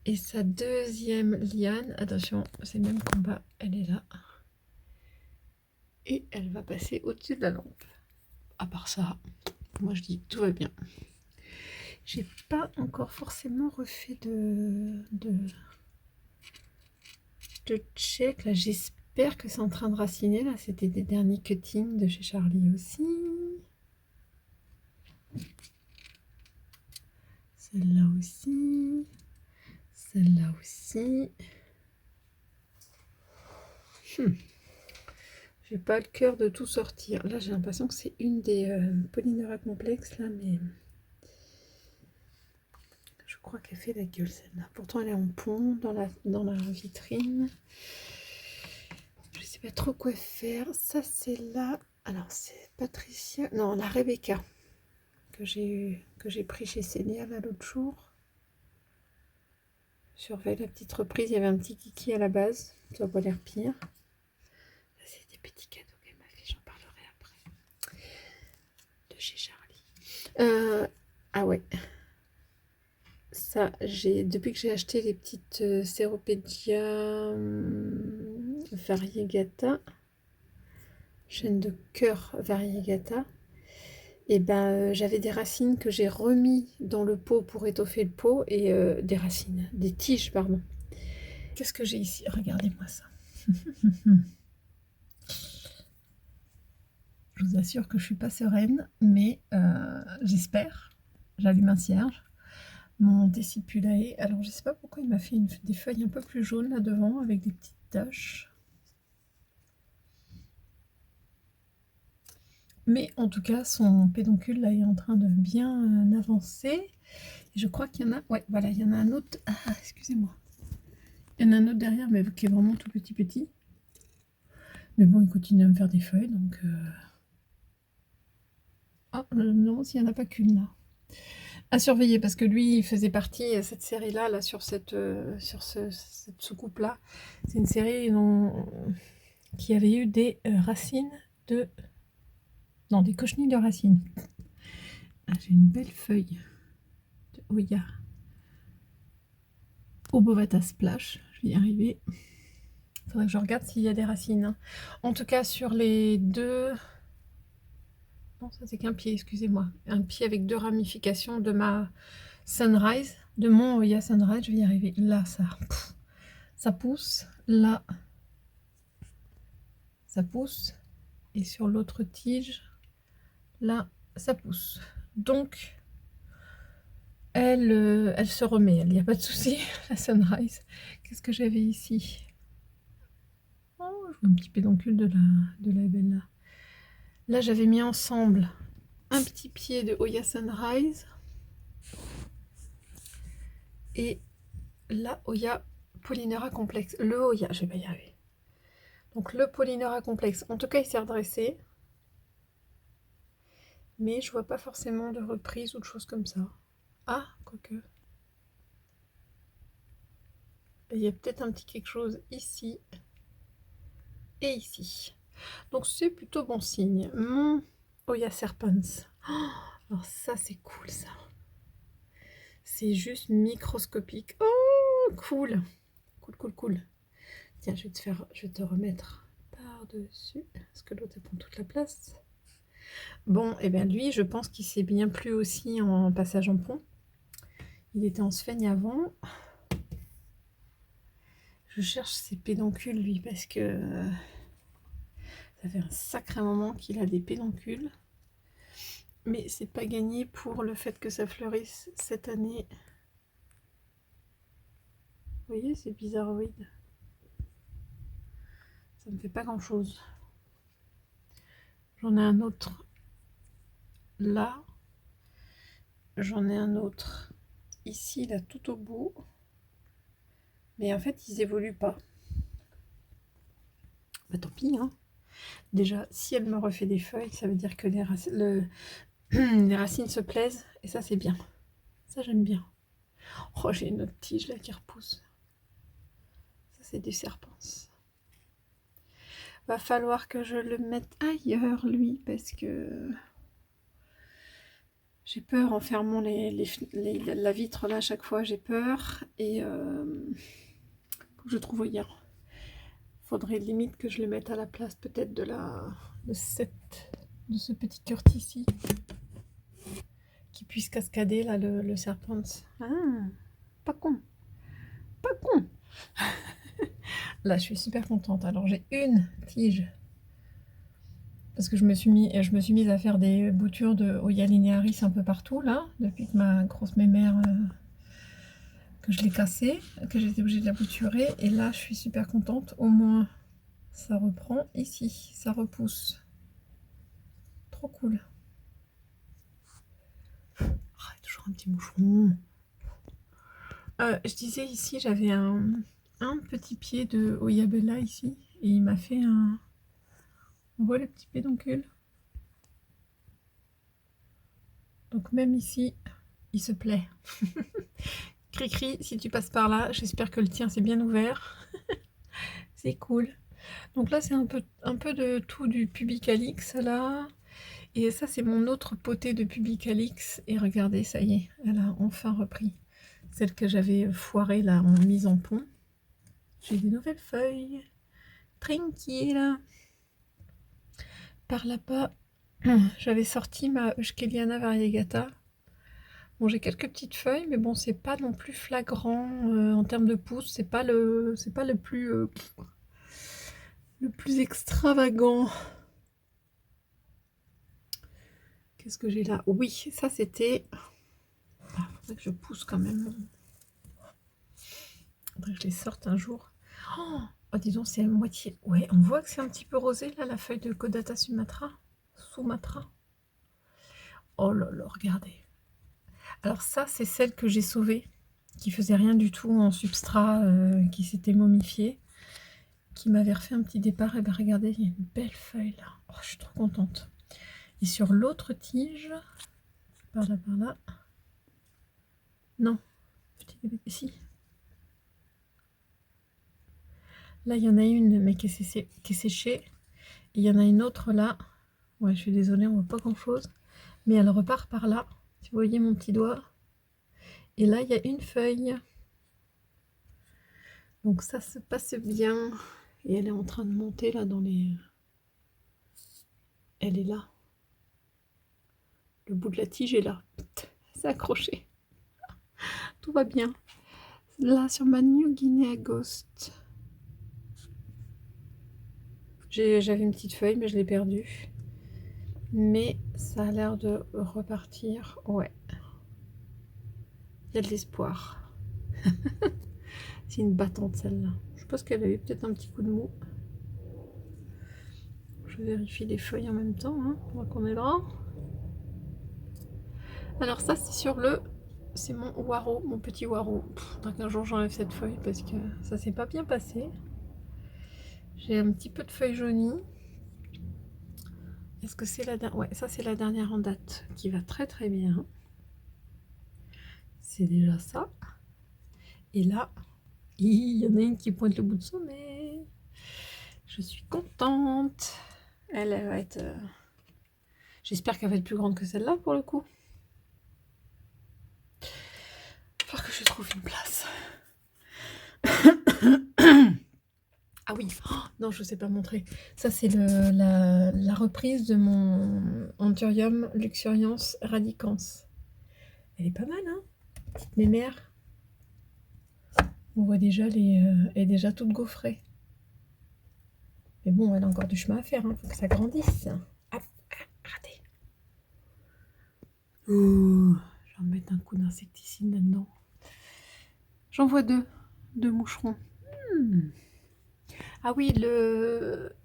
Et sa deuxième liane, attention, c'est le même combat, elle est là. Et elle va passer au-dessus de la lampe. À part ça, moi je dis tout va bien. J'ai pas encore forcément refait de check. Là, j'espère que c'est en train de raciner. Là, c'était des derniers cuttings de chez Charlie aussi. Celle-là aussi. Celle-là aussi. J'ai pas le cœur de tout sortir. Là, j'ai l'impression que c'est une des Polynera complexes, là, mais je crois qu'elle fait la gueule, celle-là. Pourtant, elle est en pont dans la vitrine. Je sais pas trop quoi faire. Ça, c'est là. Alors, c'est Patricia. Non, la Rebecca que j'ai pris chez Célia là l'autre jour. Surveille la petite reprise. Il y avait un petit kiki à la base. Ça va pas l'air pire. C'est des petits cadeaux qu'elle m'a fait, j'en parlerai après. De chez Charlie. Ah ouais. Ça, depuis que j'ai acheté les petites Ceropedia variegata, chaîne de cœur variegata, et ben j'avais des racines que j'ai remis dans le pot pour étoffer le pot, et des tiges, pardon. Qu'est-ce que j'ai ici? Regardez-moi ça. Je vous assure que je suis pas sereine, mais j'espère. J'allume un cierge. Mon Décipulae. Alors je sais pas pourquoi il m'a fait des feuilles un peu plus jaunes là devant avec des petites taches. Mais en tout cas, son pédoncule là est en train de bien avancer. Et je crois qu'il y en a. Ouais, voilà, il y en a un autre. Ah, excusez-moi. Il y en a un autre derrière, mais qui est vraiment tout petit. Mais bon, il continue à me faire des feuilles, donc. Ah, je me demande s'il n'y en a pas qu'une là. À surveiller, parce que lui, il faisait partie, cette série-là, là, sur cette soucoupe-là. C'est une série qui avait eu des racines de... Non, des cochenilles de racines. Ah, j'ai une belle feuille de Oya. Obovata Splash, je vais y arriver. Il faudrait que je regarde s'il y a des racines. Hein. En tout cas, sur les deux... Non, ça c'est qu'un pied, excusez-moi. Un pied avec deux ramifications de ma Sunrise, de mon Oya Sunrise. Je vais y arriver. Là, ça pousse. Là, ça pousse. Et sur l'autre tige, là, ça pousse. Donc, elle se remet. Il n'y a pas de souci, la Sunrise. Qu'est-ce que j'avais ici? Oh, je vois un petit pédoncule de la Bella. Là, j'avais mis ensemble un petit pied de Oya Sunrise et la Oya Polynera complexe. Le Oya, je vais pas y arriver. Donc le Polynera complexe, en tout cas, il s'est redressé. Mais je vois pas forcément de reprise ou de choses comme ça. Ah, quoique. Il y a peut-être un petit quelque chose ici et ici. Donc c'est plutôt bon signe. Mon Oya Serpens. Oh, alors ça c'est cool ça. C'est juste microscopique. Oh cool. Cool. Tiens, je vais te remettre par-dessus. Parce que l'autre prend toute la place. Bon, et bien lui, je pense qu'il s'est bien plu aussi en passage en pont. Il était en sphène avant. Je cherche ses pédoncules, lui, parce que ça fait un sacré moment qu'il a des pédoncules. Mais c'est pas gagné pour le fait que ça fleurisse cette année. Vous voyez, c'est bizarroïde. Ça ne fait pas grand-chose. J'en ai un autre là. J'en ai un autre ici, là, tout au bout. Mais en fait, ils évoluent pas. Bah tant pis, hein. Déjà, si elle me refait des feuilles, ça veut dire que les racines se plaisent. Et ça, c'est bien. Ça, j'aime bien. Oh, j'ai une autre tige là qui repousse. Ça, c'est des serpents. Va falloir que je le mette ailleurs, lui, parce que j'ai peur en fermant la vitre là à chaque fois. J'ai peur et faut que je trouve ailleurs. Faudrait limite que je le mette à la place peut-être de ce petit Curtis ici qui puisse cascader là le serpent. Ah, pas con, pas con. Là, je suis super contente. Alors, j'ai une tige parce que je me suis mise à faire des boutures de Oya linearis un peu partout là depuis que ma grosse mémère que je l'ai cassée, que j'étais obligée de la bouturer. Et là, je suis super contente. Au moins, ça reprend ici, ça repousse. Trop cool. Oh, toujours un petit moucheron. Je disais ici, j'avais un petit pied de Oyabella ici. Et il m'a fait un... On voit le petit pédoncule. Donc même ici, il se plaît. Cri-cri, si tu passes par là, j'espère que le tien c'est bien ouvert. C'est cool. Donc là, c'est un peu de tout du Pubicalix là. Et ça, c'est mon autre potée de Pubicalix. Et regardez, ça y est, elle a enfin repris. Celle que j'avais foirée là en mise en pont. J'ai des nouvelles feuilles. Tranquille. Par là-bas, j'avais sorti ma Euskeliana variegata. Bon, j'ai quelques petites feuilles, mais bon, c'est pas non plus flagrant en termes de pouces. C'est pas le plus extravagant. Qu'est-ce que j'ai là? Oui, ça c'était... Ah, faudrait que je pousse quand même. Faudrait que je les sorte un jour. Oh, dis donc, c'est à moitié. Ouais, on voit que c'est un petit peu rosé là, la feuille de Caudata Sumatra. Sumatra. Oh là là, regardez. Alors ça, c'est celle que j'ai sauvée, qui faisait rien du tout en substrat, qui s'était momifiée, qui m'avait refait un petit départ. Et bien regardez, il y a une belle feuille là. Oh, je suis trop contente. Et sur l'autre tige, par là, non, ici. Là, il y en a une, mais qui est séchée. Et il y en a une autre là. Ouais, je suis désolée, on voit pas grand chose. Mais elle repart par là. Si vous voyez mon petit doigt. Et là, il y a une feuille. Donc ça se passe bien. Et elle est en train de monter là dans les... Elle est là. Le bout de la tige est là. C'est accroché. Tout va bien. Là, sur ma New Guinea Ghost. J'avais une petite feuille, mais je l'ai perdue. Mais ça a l'air de repartir. Ouais. Il y a de l'espoir. C'est une battante celle-là. Je pense qu'elle avait peut-être un petit coup de mou. Je vérifie les feuilles en même temps, hein, pendant qu'on est là. Alors ça, c'est sur le... C'est mon Waro, mon petit Waro. Faudra qu'un jour j'enlève cette feuille parce que ça s'est pas bien passé. J'ai un petit peu de feuilles jaunies. Est-ce que c'est la dernière? Ouais, ça c'est la dernière en date qui va très très bien. C'est déjà ça. Et là, il y en a une qui pointe le bout de son nez. Je suis contente. Elle va être... J'espère qu'elle va être plus grande que celle-là pour le coup. Il va falloir que je trouve une place. Ah oui, oh, non, je ne sais pas montrer. Ça, c'est la reprise de mon Anthurium luxurians radicans. Elle est pas mal, hein? Petite mémère. On voit déjà, elle est déjà toute gaufrée. Mais bon, elle a encore du chemin à faire, hein. Faut que ça grandisse. Hop, raté. Ouh, je vais en mettre un coup d'insecticide là-dedans. J'en vois deux moucherons. Ah oui, le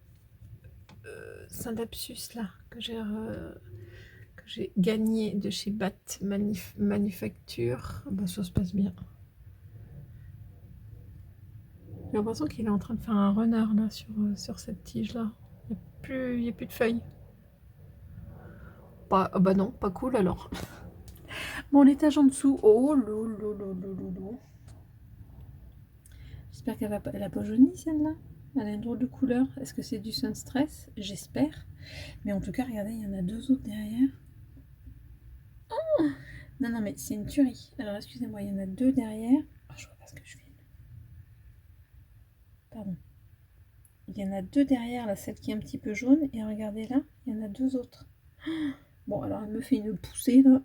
Syndapsus là, que j'ai gagné de chez Bat Manufacture. Bah, ça se passe bien. J'ai l'impression qu'il est en train de faire un renard là sur cette tige là. Il n'y a plus de feuilles. Bah non, pas cool alors. Bon, l'étage en dessous. Oh lolo. J'espère elle a pas jauni celle-là. Elle a une drôle de couleur. Est-ce que c'est du sun stress? J'espère. Mais en tout cas, regardez, il y en a deux autres derrière. Oh non, mais c'est une tuerie. Alors, excusez-moi, il y en a deux derrière. Oh, je vois pas ce que je fais. Pardon. Il y en a deux derrière, là, celle qui est un petit peu jaune. Et regardez là, il y en a deux autres. Bon, alors, elle me fait une poussée, là.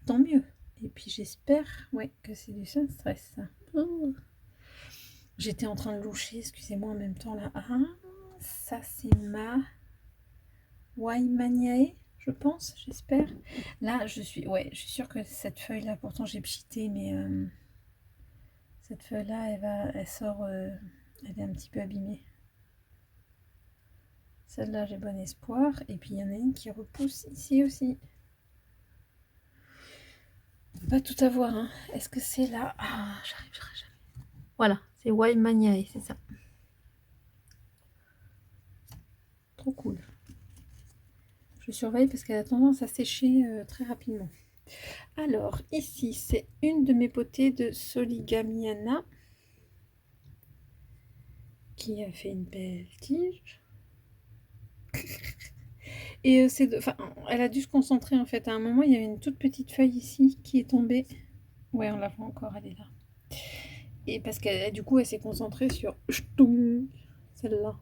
Tant mieux. Et puis, j'espère, ouais, que c'est du sun stress, ça. Oh. J'étais en train de loucher, excusez-moi, en même temps, là. Ah, ça, c'est ma Waimaniae, je pense, j'espère. Là, je suis sûre que cette feuille-là, pourtant, j'ai pchité, mais cette feuille-là, elle sort, elle est un petit peu abîmée. Celle-là, j'ai bon espoir. Et puis, il y en a une qui repousse ici aussi. On peut pas tout avoir, hein. Est-ce que c'est là? Ah, j'arriverai jamais. Voilà, c'est Waimaniae, c'est ça. Trop cool. Je surveille parce qu'elle a tendance à sécher très rapidement. Alors, ici, c'est une de mes potées de Soligamiana qui a fait une belle tige. Et elle a dû se concentrer en fait. À un moment, il y avait une toute petite feuille ici qui est tombée. Ouais, on la voit encore, elle est là. Et parce que du coup, elle s'est concentrée sur celle-là.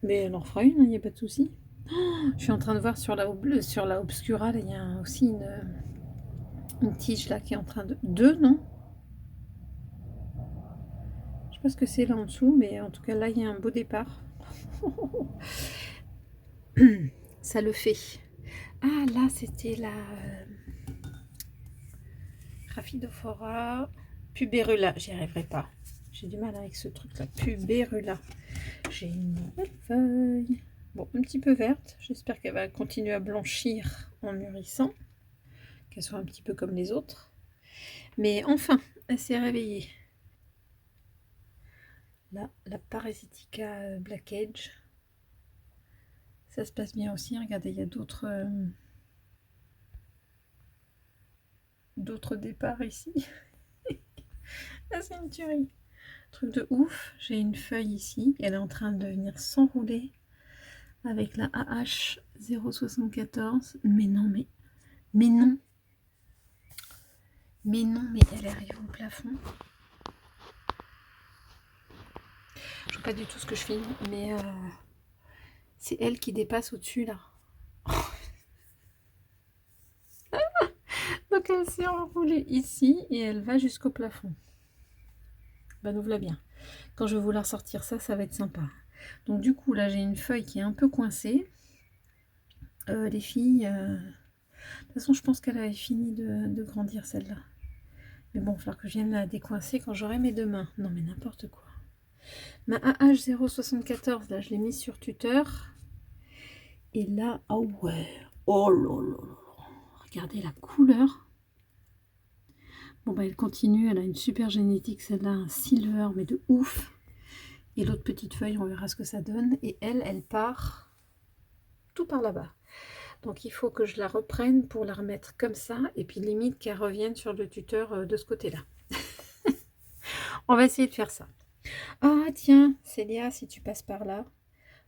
Mais elle en fera une, il n'y a pas de souci. Oh, je suis en train de voir sur la obscura, il y a aussi une tige là qui est en train de... Deux, non? Je sais pas ce que c'est là en dessous, mais en tout cas là, il y a un beau départ. Ça le fait. Ah, là, c'était la Rhaphidophora Puberula. J'y arriverai pas. J'ai du mal avec ce truc-là. Puberula. J'ai une nouvelle feuille. Bon, un petit peu verte. J'espère qu'elle va continuer à blanchir en mûrissant. Qu'elle soit un petit peu comme les autres. Mais enfin, elle s'est réveillée. Là, la Parasitica Black Edge. Ça se passe bien aussi. Regardez, il y a d'autres départs ici. Ah, c'est une tuerie. Truc de ouf. J'ai une feuille ici. Elle est en train de venir s'enrouler avec la AH 074. Mais non. Mais elle arrive au plafond. Je vois pas du tout ce que je filme, mais c'est elle qui dépasse au-dessus là. Donc elle s'est enroulée ici et elle va jusqu'au plafond. Bah nous voilà bien. Quand je vais vouloir sortir ça, ça va être sympa. Donc du coup là j'ai une feuille qui est un peu coincée. Les filles, de toute façon je pense qu'elle avait fini de grandir celle-là. Mais bon, il va falloir que je vienne la décoincer quand j'aurai mes deux mains. Non mais n'importe quoi. Ma AH074, là je l'ai mise sur tuteur. Et là, oh ouais, oh là là là, regardez la couleur. Bon bah elle continue, elle a une super génétique celle-là, un silver mais de ouf. Et l'autre petite feuille, on verra ce que ça donne. Et elle part tout par là-bas. Donc il faut que je la reprenne pour la remettre comme ça. Et puis limite qu'elle revienne sur le tuteur de ce côté-là. On va essayer de faire ça. Ah tiens, Célia, si tu passes par là.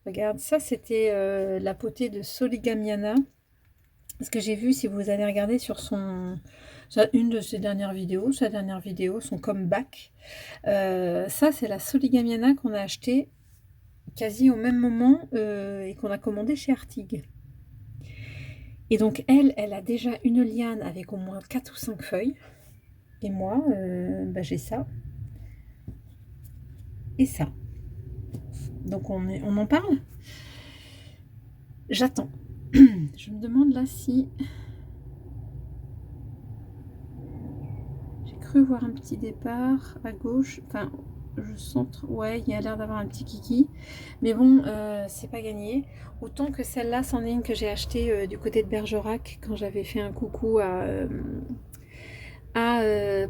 Regarde, ça c'était la potée de Soligamiana. Ce que j'ai vu, si vous allez regarder sur une de ses dernières vidéos, son comeback, ça c'est la Soligamiana qu'on a acheté quasi au même moment et qu'on a commandé chez Artig. Et donc elle a déjà une liane avec au moins 4 ou 5 feuilles. Et moi, j'ai ça et ça. Donc on en parle. J'attends. Je me demande là si... J'ai cru voir un petit départ à gauche. Enfin, je sens... Ouais, il y a l'air d'avoir un petit kiki. Mais bon, c'est pas gagné. Autant que celle-là, c'en est une que j'ai achetée du côté de Bergerac quand j'avais fait un coucou à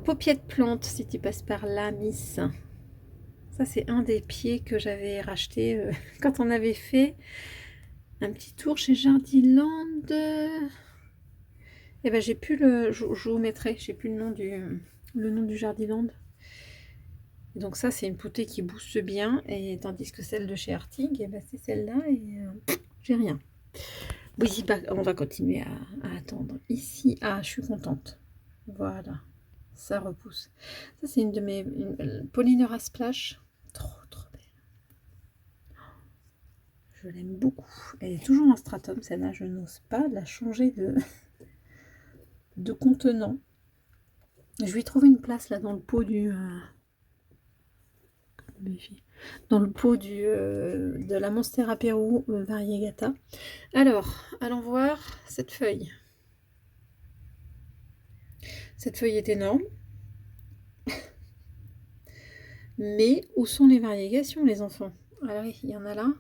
Paupiette Plante, si tu passes par là, Miss. Ça, c'est un des pieds que j'avais racheté quand on avait fait un petit tour chez Jardiland. Et ben j'ai plus je vous mettrai, j'ai plus le nom du Jardiland. Et donc ça, c'est une poutée qui booste bien, et tandis que celle de chez Artig, et ben c'est celle-là, et j'ai rien. Oui, on va continuer à attendre. Ici, je suis contente. Voilà, ça repousse. Ça, c'est une de mes Polynera Splash. Trop belle. Je l'aime beaucoup. Elle est toujours en stratum, celle-là. Je n'ose pas la changer de contenant. Je vais trouver une place là dans le pot de la Monstera Peru Variegata. Alors, allons voir cette feuille. Cette feuille est énorme. Mais où sont les variegations, les enfants? Alors, il y en a là.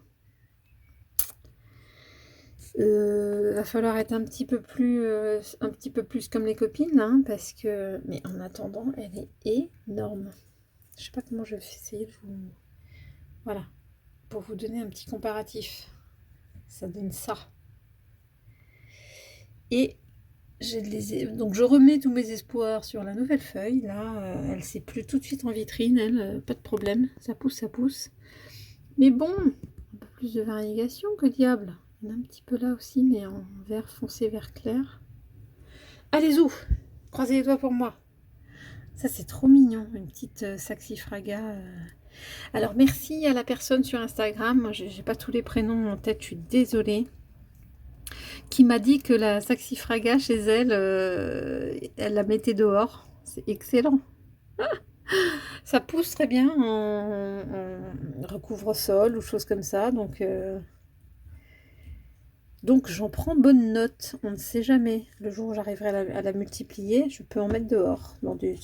Va falloir être un petit peu plus comme les copines, hein, parce que... Mais en attendant, elle est énorme. Je sais pas comment je vais essayer de vous... Voilà. Pour vous donner un petit comparatif. Ça donne ça. Et donc je remets tous mes espoirs sur la nouvelle feuille. Là, elle s'est plus tout de suite en vitrine, elle, pas de problème. Ça pousse. Mais bon, un peu plus de variégation, que diable. Il y en a un petit peu là aussi, mais en vert foncé, vert clair. Allez, ouf, croisez les doigts pour moi. Ça, c'est trop mignon, une petite Saxifraga. Alors, merci à la personne sur Instagram. Moi, j'ai pas tous les prénoms en tête, je suis désolée. Qui m'a dit que la Saxifraga, chez elle, elle la mettait dehors. C'est excellent. Ça pousse très bien en recouvre-sol ou choses comme ça. Donc j'en prends bonne note. On ne sait jamais. Le jour où j'arriverai à la multiplier, je peux en mettre dehors. Dans des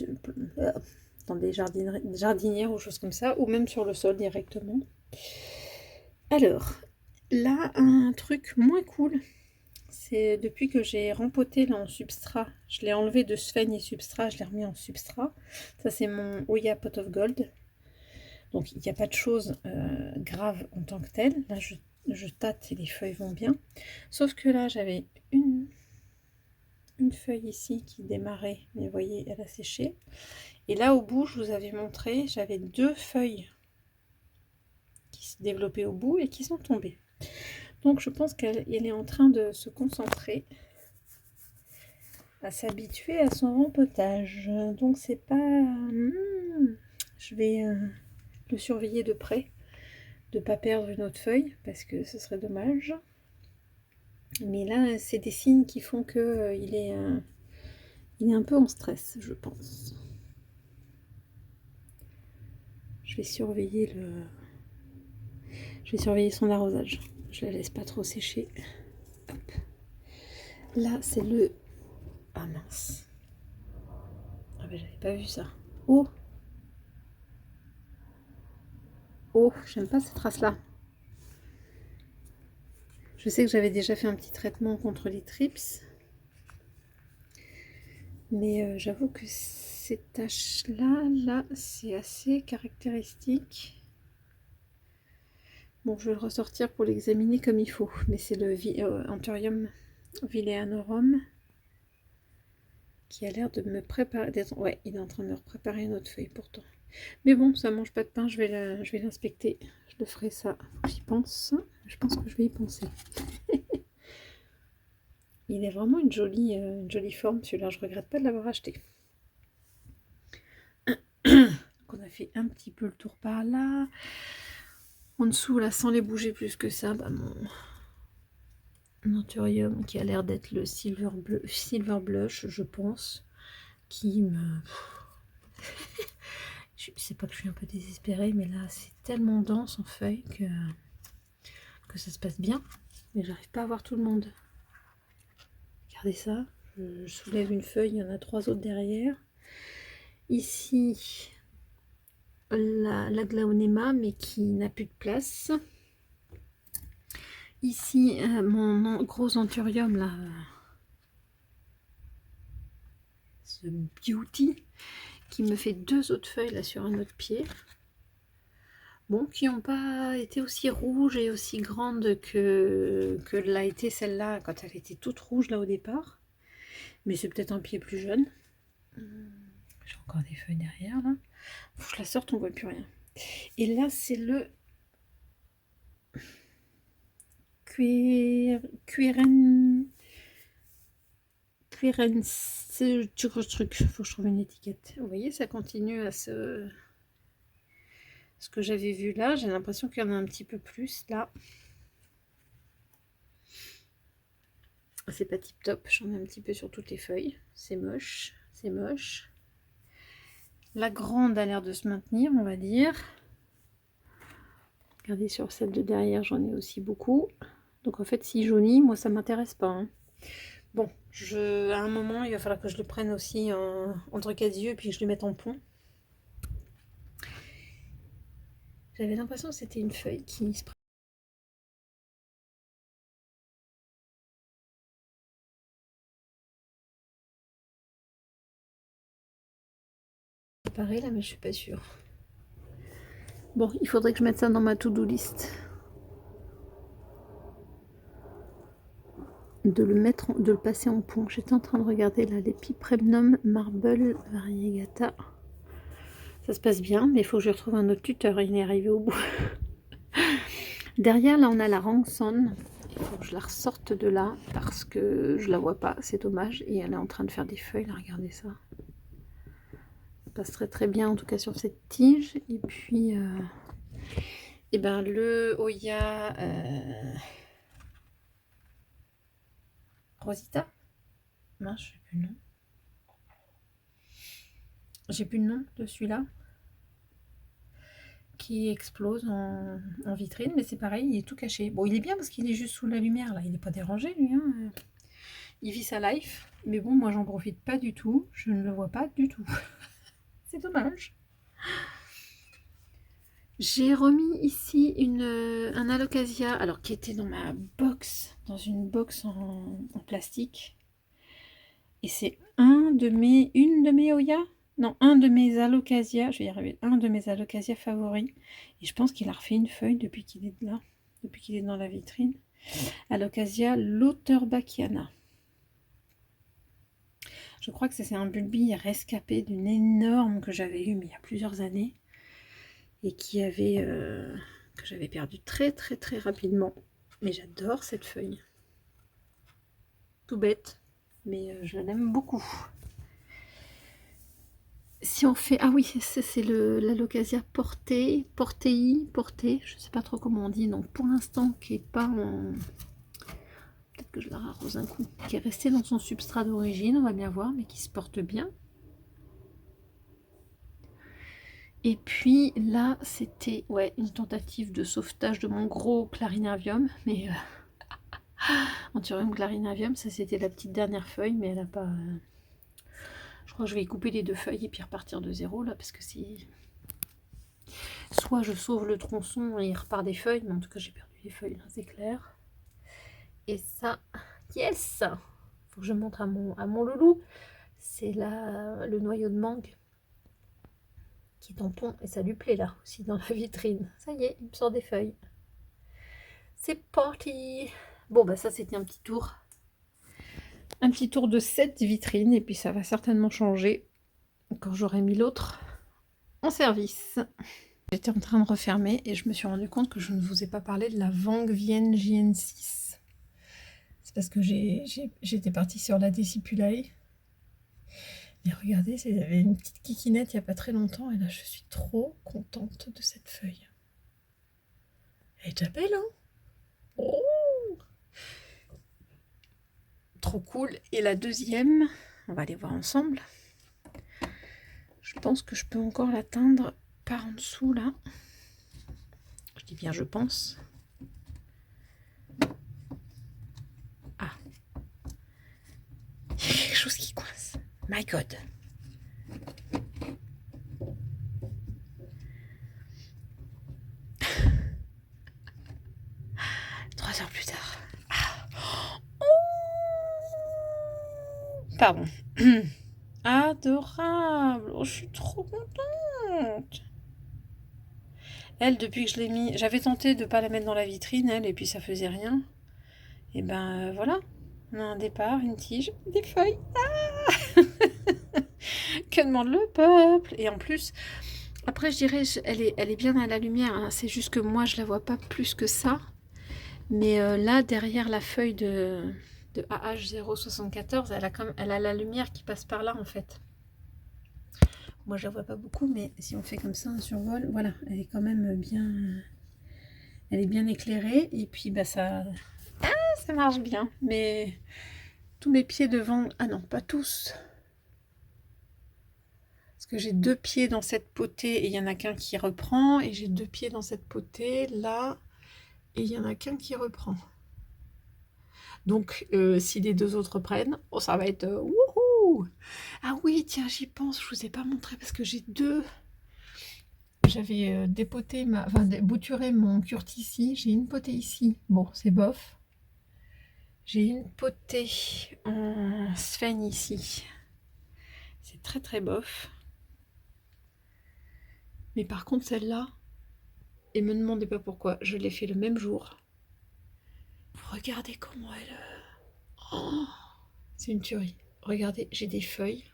jardinières ou choses comme ça. Ou même sur le sol directement. Alors, là, un truc moins cool. C'est depuis que j'ai rempoté là en substrat. Je l'ai enlevé de sphène et substrat. Je l'ai remis en substrat. Ça, c'est mon Oya Pot of Gold. Donc, il n'y a pas de choses graves en tant que telles. Là, je tâte et les feuilles vont bien. Sauf que là, j'avais une feuille ici qui démarrait. Mais vous voyez, elle a séché. Et là, au bout, je vous avais montré, j'avais 2 feuilles qui se développaient au bout et qui sont tombées. Donc, je pense qu'elle est en train de se concentrer à s'habituer à son rempotage. Donc, c'est pas... je vais le surveiller de près, de ne pas perdre une autre feuille, parce que ce serait dommage. Mais là, c'est des signes qui font que il est un peu en stress, je pense. Je vais surveiller son arrosage. Je la laisse pas trop sécher. Hop. Là, c'est le... Ah mince. Ah ben, j'avais pas vu ça. Oh, j'aime pas cette trace-là. Je sais que j'avais déjà fait un petit traitement contre les trips. Mais j'avoue que ces taches-là, c'est assez caractéristique. Bon, je vais le ressortir pour l'examiner comme il faut. Mais c'est le Anthurium Vileanorum qui a l'air de me préparer. Ouais, il est en train de me préparer une autre feuille pourtant. Mais bon, ça mange pas de pain, je vais l'inspecter. Je le ferai ça, j'y pense. Je pense que je vais y penser. Il est vraiment une jolie forme, celui-là. Je regrette pas de l'avoir acheté. On a fait un petit peu le tour par là. En dessous, là, sans les bouger plus que ça, mon Anthurium qui a l'air d'être le silver blush, je pense, qui me... C'est pas que je suis un peu désespérée, mais là c'est tellement dense en feuilles que ça se passe bien. Mais j'arrive pas à voir tout le monde. Regardez ça. Je soulève une feuille, il y en a 3 autres derrière. Ici, la Glaonema, mais qui n'a plus de place. Ici, mon gros anthurium, là, ce beauty, qui me fait 2 autres feuilles là sur un autre pied. Bon, qui n'ont pas été aussi rouges et aussi grandes que l'a été celle-là quand elle était toute rouge là au départ. Mais c'est peut-être un pied plus jeune. J'ai encore des feuilles derrière là. Faut que je la sorte, on voit plus rien. Et là, c'est le Queren ce truc. Faut que je trouve une étiquette. Vous voyez, ça continue à ce que j'avais vu là. J'ai l'impression qu'il y en a un petit peu plus là. C'est pas tip top. J'en ai un petit peu sur toutes les feuilles. C'est moche. C'est moche. La grande a l'air de se maintenir, on va dire. Regardez sur celle de derrière, j'en ai aussi beaucoup. Donc en fait, si jaunit, moi ça m'intéresse pas. Hein. Bon, à un moment, il va falloir que je le prenne aussi entre 4 yeux et puis que je le mette en pont. J'avais l'impression que c'était une feuille qui se préparait là, mais je suis pas sûre. Bon, il faudrait que je mette ça dans ma to-do list. De le passer en pont. J'étais en train de regarder là l'Epipremnum Marble Variegata. Ça se passe bien, mais il faut que je retrouve un autre tuteur. Il est arrivé au bout. Derrière, là, on a la Rangson. Il faut que je la ressorte de là parce que je la vois pas. C'est dommage. Et elle est en train de faire des feuilles. Là, regardez ça. Ça passe très très bien, en tout cas sur cette tige. Et puis, et ben le Oya Rosita. Mince, je sais plus le nom. J'ai plus le nom de celui-là. Qui explose en vitrine, mais c'est pareil, il est tout caché. Bon, il est bien parce qu'il est juste sous la lumière, là. Il n'est pas dérangé, lui. Hein. Il vit sa life. Mais bon, moi, j'en profite pas du tout. Je ne le vois pas du tout. C'est dommage. J'ai remis ici un alocasia, alors qui était dans ma box, dans une box en plastique. Et c'est une de mes Oya. Non, un de mes alocasias, je vais y arriver, un de mes alocasias favoris. Et je pense qu'il a refait une feuille depuis qu'il est là, depuis qu'il est dans la vitrine. Alocasia Lauterbachia. Je crois que c'est un bulbi rescapé d'une énorme que j'avais eue il y a plusieurs années. Et qui avait que j'avais perdu très très très rapidement. Mais j'adore cette feuille. Tout bête, mais je l'aime beaucoup. Si on fait... Ah oui, c'est l'Alocasia portée, je sais pas trop comment on dit, donc pour l'instant qui est pas en... Peut-être que je la rarose un coup. Qui est resté dans son substrat d'origine, on va bien voir, mais qui se porte bien. Et puis là, c'était une tentative de sauvetage de mon gros Clarinavium, mais Anthurium clarinavium, ça c'était la petite dernière feuille, mais elle a pas... Je crois que je vais couper les 2 feuilles et puis repartir de zéro là, parce que si... Soit je sauve le tronçon et il repart des feuilles, mais en tout cas j'ai perdu les feuilles, là c'est clair. Et ça, yes! Faut que je montre à mon loulou. C'est là le noyau de mangue qui est en pont, et ça lui plaît là aussi dans la vitrine. Ça y est, il me sort des feuilles. C'est parti! Bon bah ça c'était un petit tour. Un petit tour de cette vitrine, et puis ça va certainement changer quand j'aurai mis l'autre en service. J'étais en train de refermer et je me suis rendu compte que je ne vous ai pas parlé de la Wang Vienne JN6. C'est parce que j'étais partie sur la Decipulae. Et regardez, il y avait une petite kikinette il n'y a pas très longtemps, et là je suis trop contente de cette feuille. Elle est déjà belle, hein? Oh, trop cool. Et la deuxième, on va aller voir ensemble. Je pense que je peux encore l'atteindre par en dessous là. Je dis bien je pense. Ah. Il y a quelque chose qui coince. My God. 3 heures plus tard. Ah. Oh. Pardon. Adorable. Oh, je suis trop contente. Elle, depuis que je l'ai mis, j'avais tenté de ne pas la mettre dans la vitrine, elle, et puis ça faisait rien. Et ben voilà, on a un départ, une tige, des feuilles. Ah. Que demande le peuple? Et en plus, après je dirais, elle est bien à la lumière, hein. C'est juste que moi je la vois pas plus que ça. Mais là, derrière la feuille de AH074, elle a la lumière qui passe par là en fait. Moi je la vois pas beaucoup, mais si on fait comme ça un survol, voilà, elle est quand même bien, elle est bien éclairée. Et puis bah ça marche bien. Mais tous mes pieds devant, ah non, pas tous. Parce que j'ai 2 pieds dans cette potée et il y en a qu'un qui reprend. Et j'ai 2 pieds dans cette potée là et il y en a qu'un qui reprend. Donc si les 2 autres prennent, oh, ça va être wouhou. Ah oui, tiens, j'y pense, je vous ai pas montré parce que j'ai 2. J'avais dépoté bouturé mon curtis ici. J'ai une potée ici. Bon, c'est bof. J'ai une potée en sphène ici. C'est très très bof. Mais par contre celle-là, et me demandez pas pourquoi, je l'ai fait le même jour. Regardez comment elle... Oh, c'est une tuerie. Regardez, j'ai des feuilles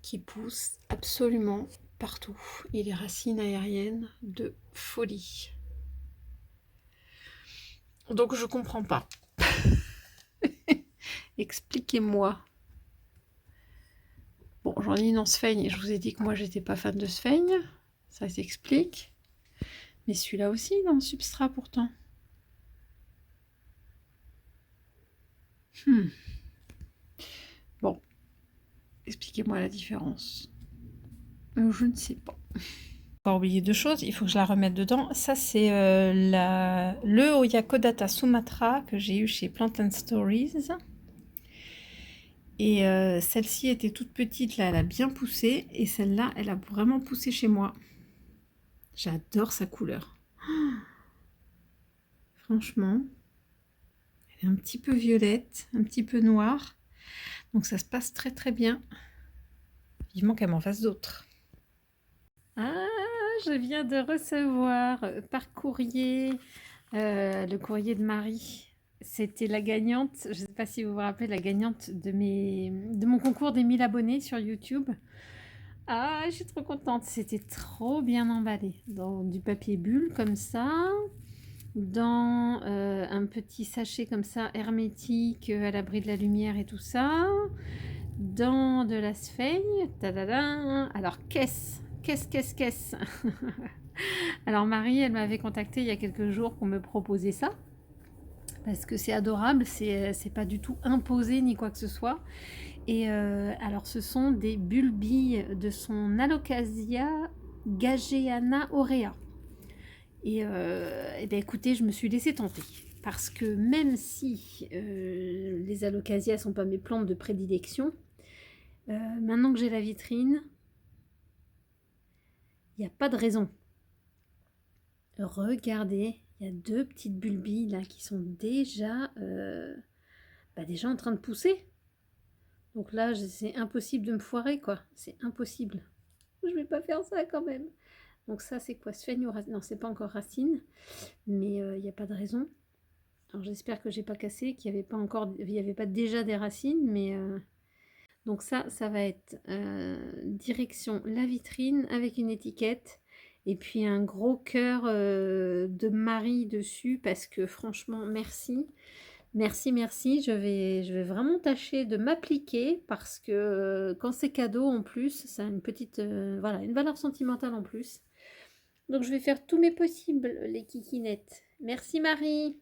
qui poussent absolument partout. Et les racines aériennes de folie. Donc je comprends pas. Expliquez-moi. Bon, j'en ai une en sphène et je vous ai dit que moi j'étais pas fan de sphène. Ça s'explique. Mais celui-là aussi dans le substrat pourtant. Bon. Expliquez-moi la différence. Je ne sais pas. Encore oublié 2 choses, il faut que je la remette dedans. Ça c'est le Oyakodata Sumatra que j'ai eu chez Plant and Stories. Et celle-ci était toute petite, là elle a bien poussé. Et celle-là, elle a vraiment poussé chez moi. J'adore sa couleur. Franchement, elle est un petit peu violette, un petit peu noire. Donc ça se passe très très bien. Vivement qu'elle m'en fasse d'autres. Ah, je viens de recevoir par courrier le courrier de Marie. C'était la gagnante, je ne sais pas si vous vous rappelez, la gagnante de mon concours des 1000 abonnés sur YouTube. Ah, je suis trop contente, c'était trop bien emballé. Dans du papier bulle comme ça, dans un petit sachet comme ça, hermétique, à l'abri de la lumière et tout ça, dans de la sphène. Tadada. Alors, qu'est-ce Alors Marie, elle m'avait contacté il y a quelques jours pour me proposer ça. Parce que c'est adorable, c'est pas du tout imposé ni quoi que ce soit. Et alors ce sont des bulbilles de son Alocasia gageana aurea. Et bien écoutez, je me suis laissée tenter. Parce que même si les Alocasias sont pas mes plantes de prédilection, maintenant que j'ai la vitrine, il n'y a pas de raison. Regardez, il y a 2 petites bulbilles là qui sont déjà en train de pousser. Donc là, c'est impossible de me foirer, quoi. C'est impossible. Je vais pas faire ça quand même. Donc ça, c'est quoi? Sphène ou racine? Non, c'est pas encore racine, mais il n'y a pas de raison. Alors j'espère que j'ai pas cassé, qu'il n'y avait pas déjà des racines, mais donc ça va être direction la vitrine avec une étiquette. Et puis un gros cœur de Marie dessus parce que franchement, merci. Merci. Je vais vraiment tâcher de m'appliquer parce que quand c'est cadeau en plus, ça a une petite une valeur sentimentale en plus. Donc je vais faire tous mes possibles, les kikinettes. Merci Marie.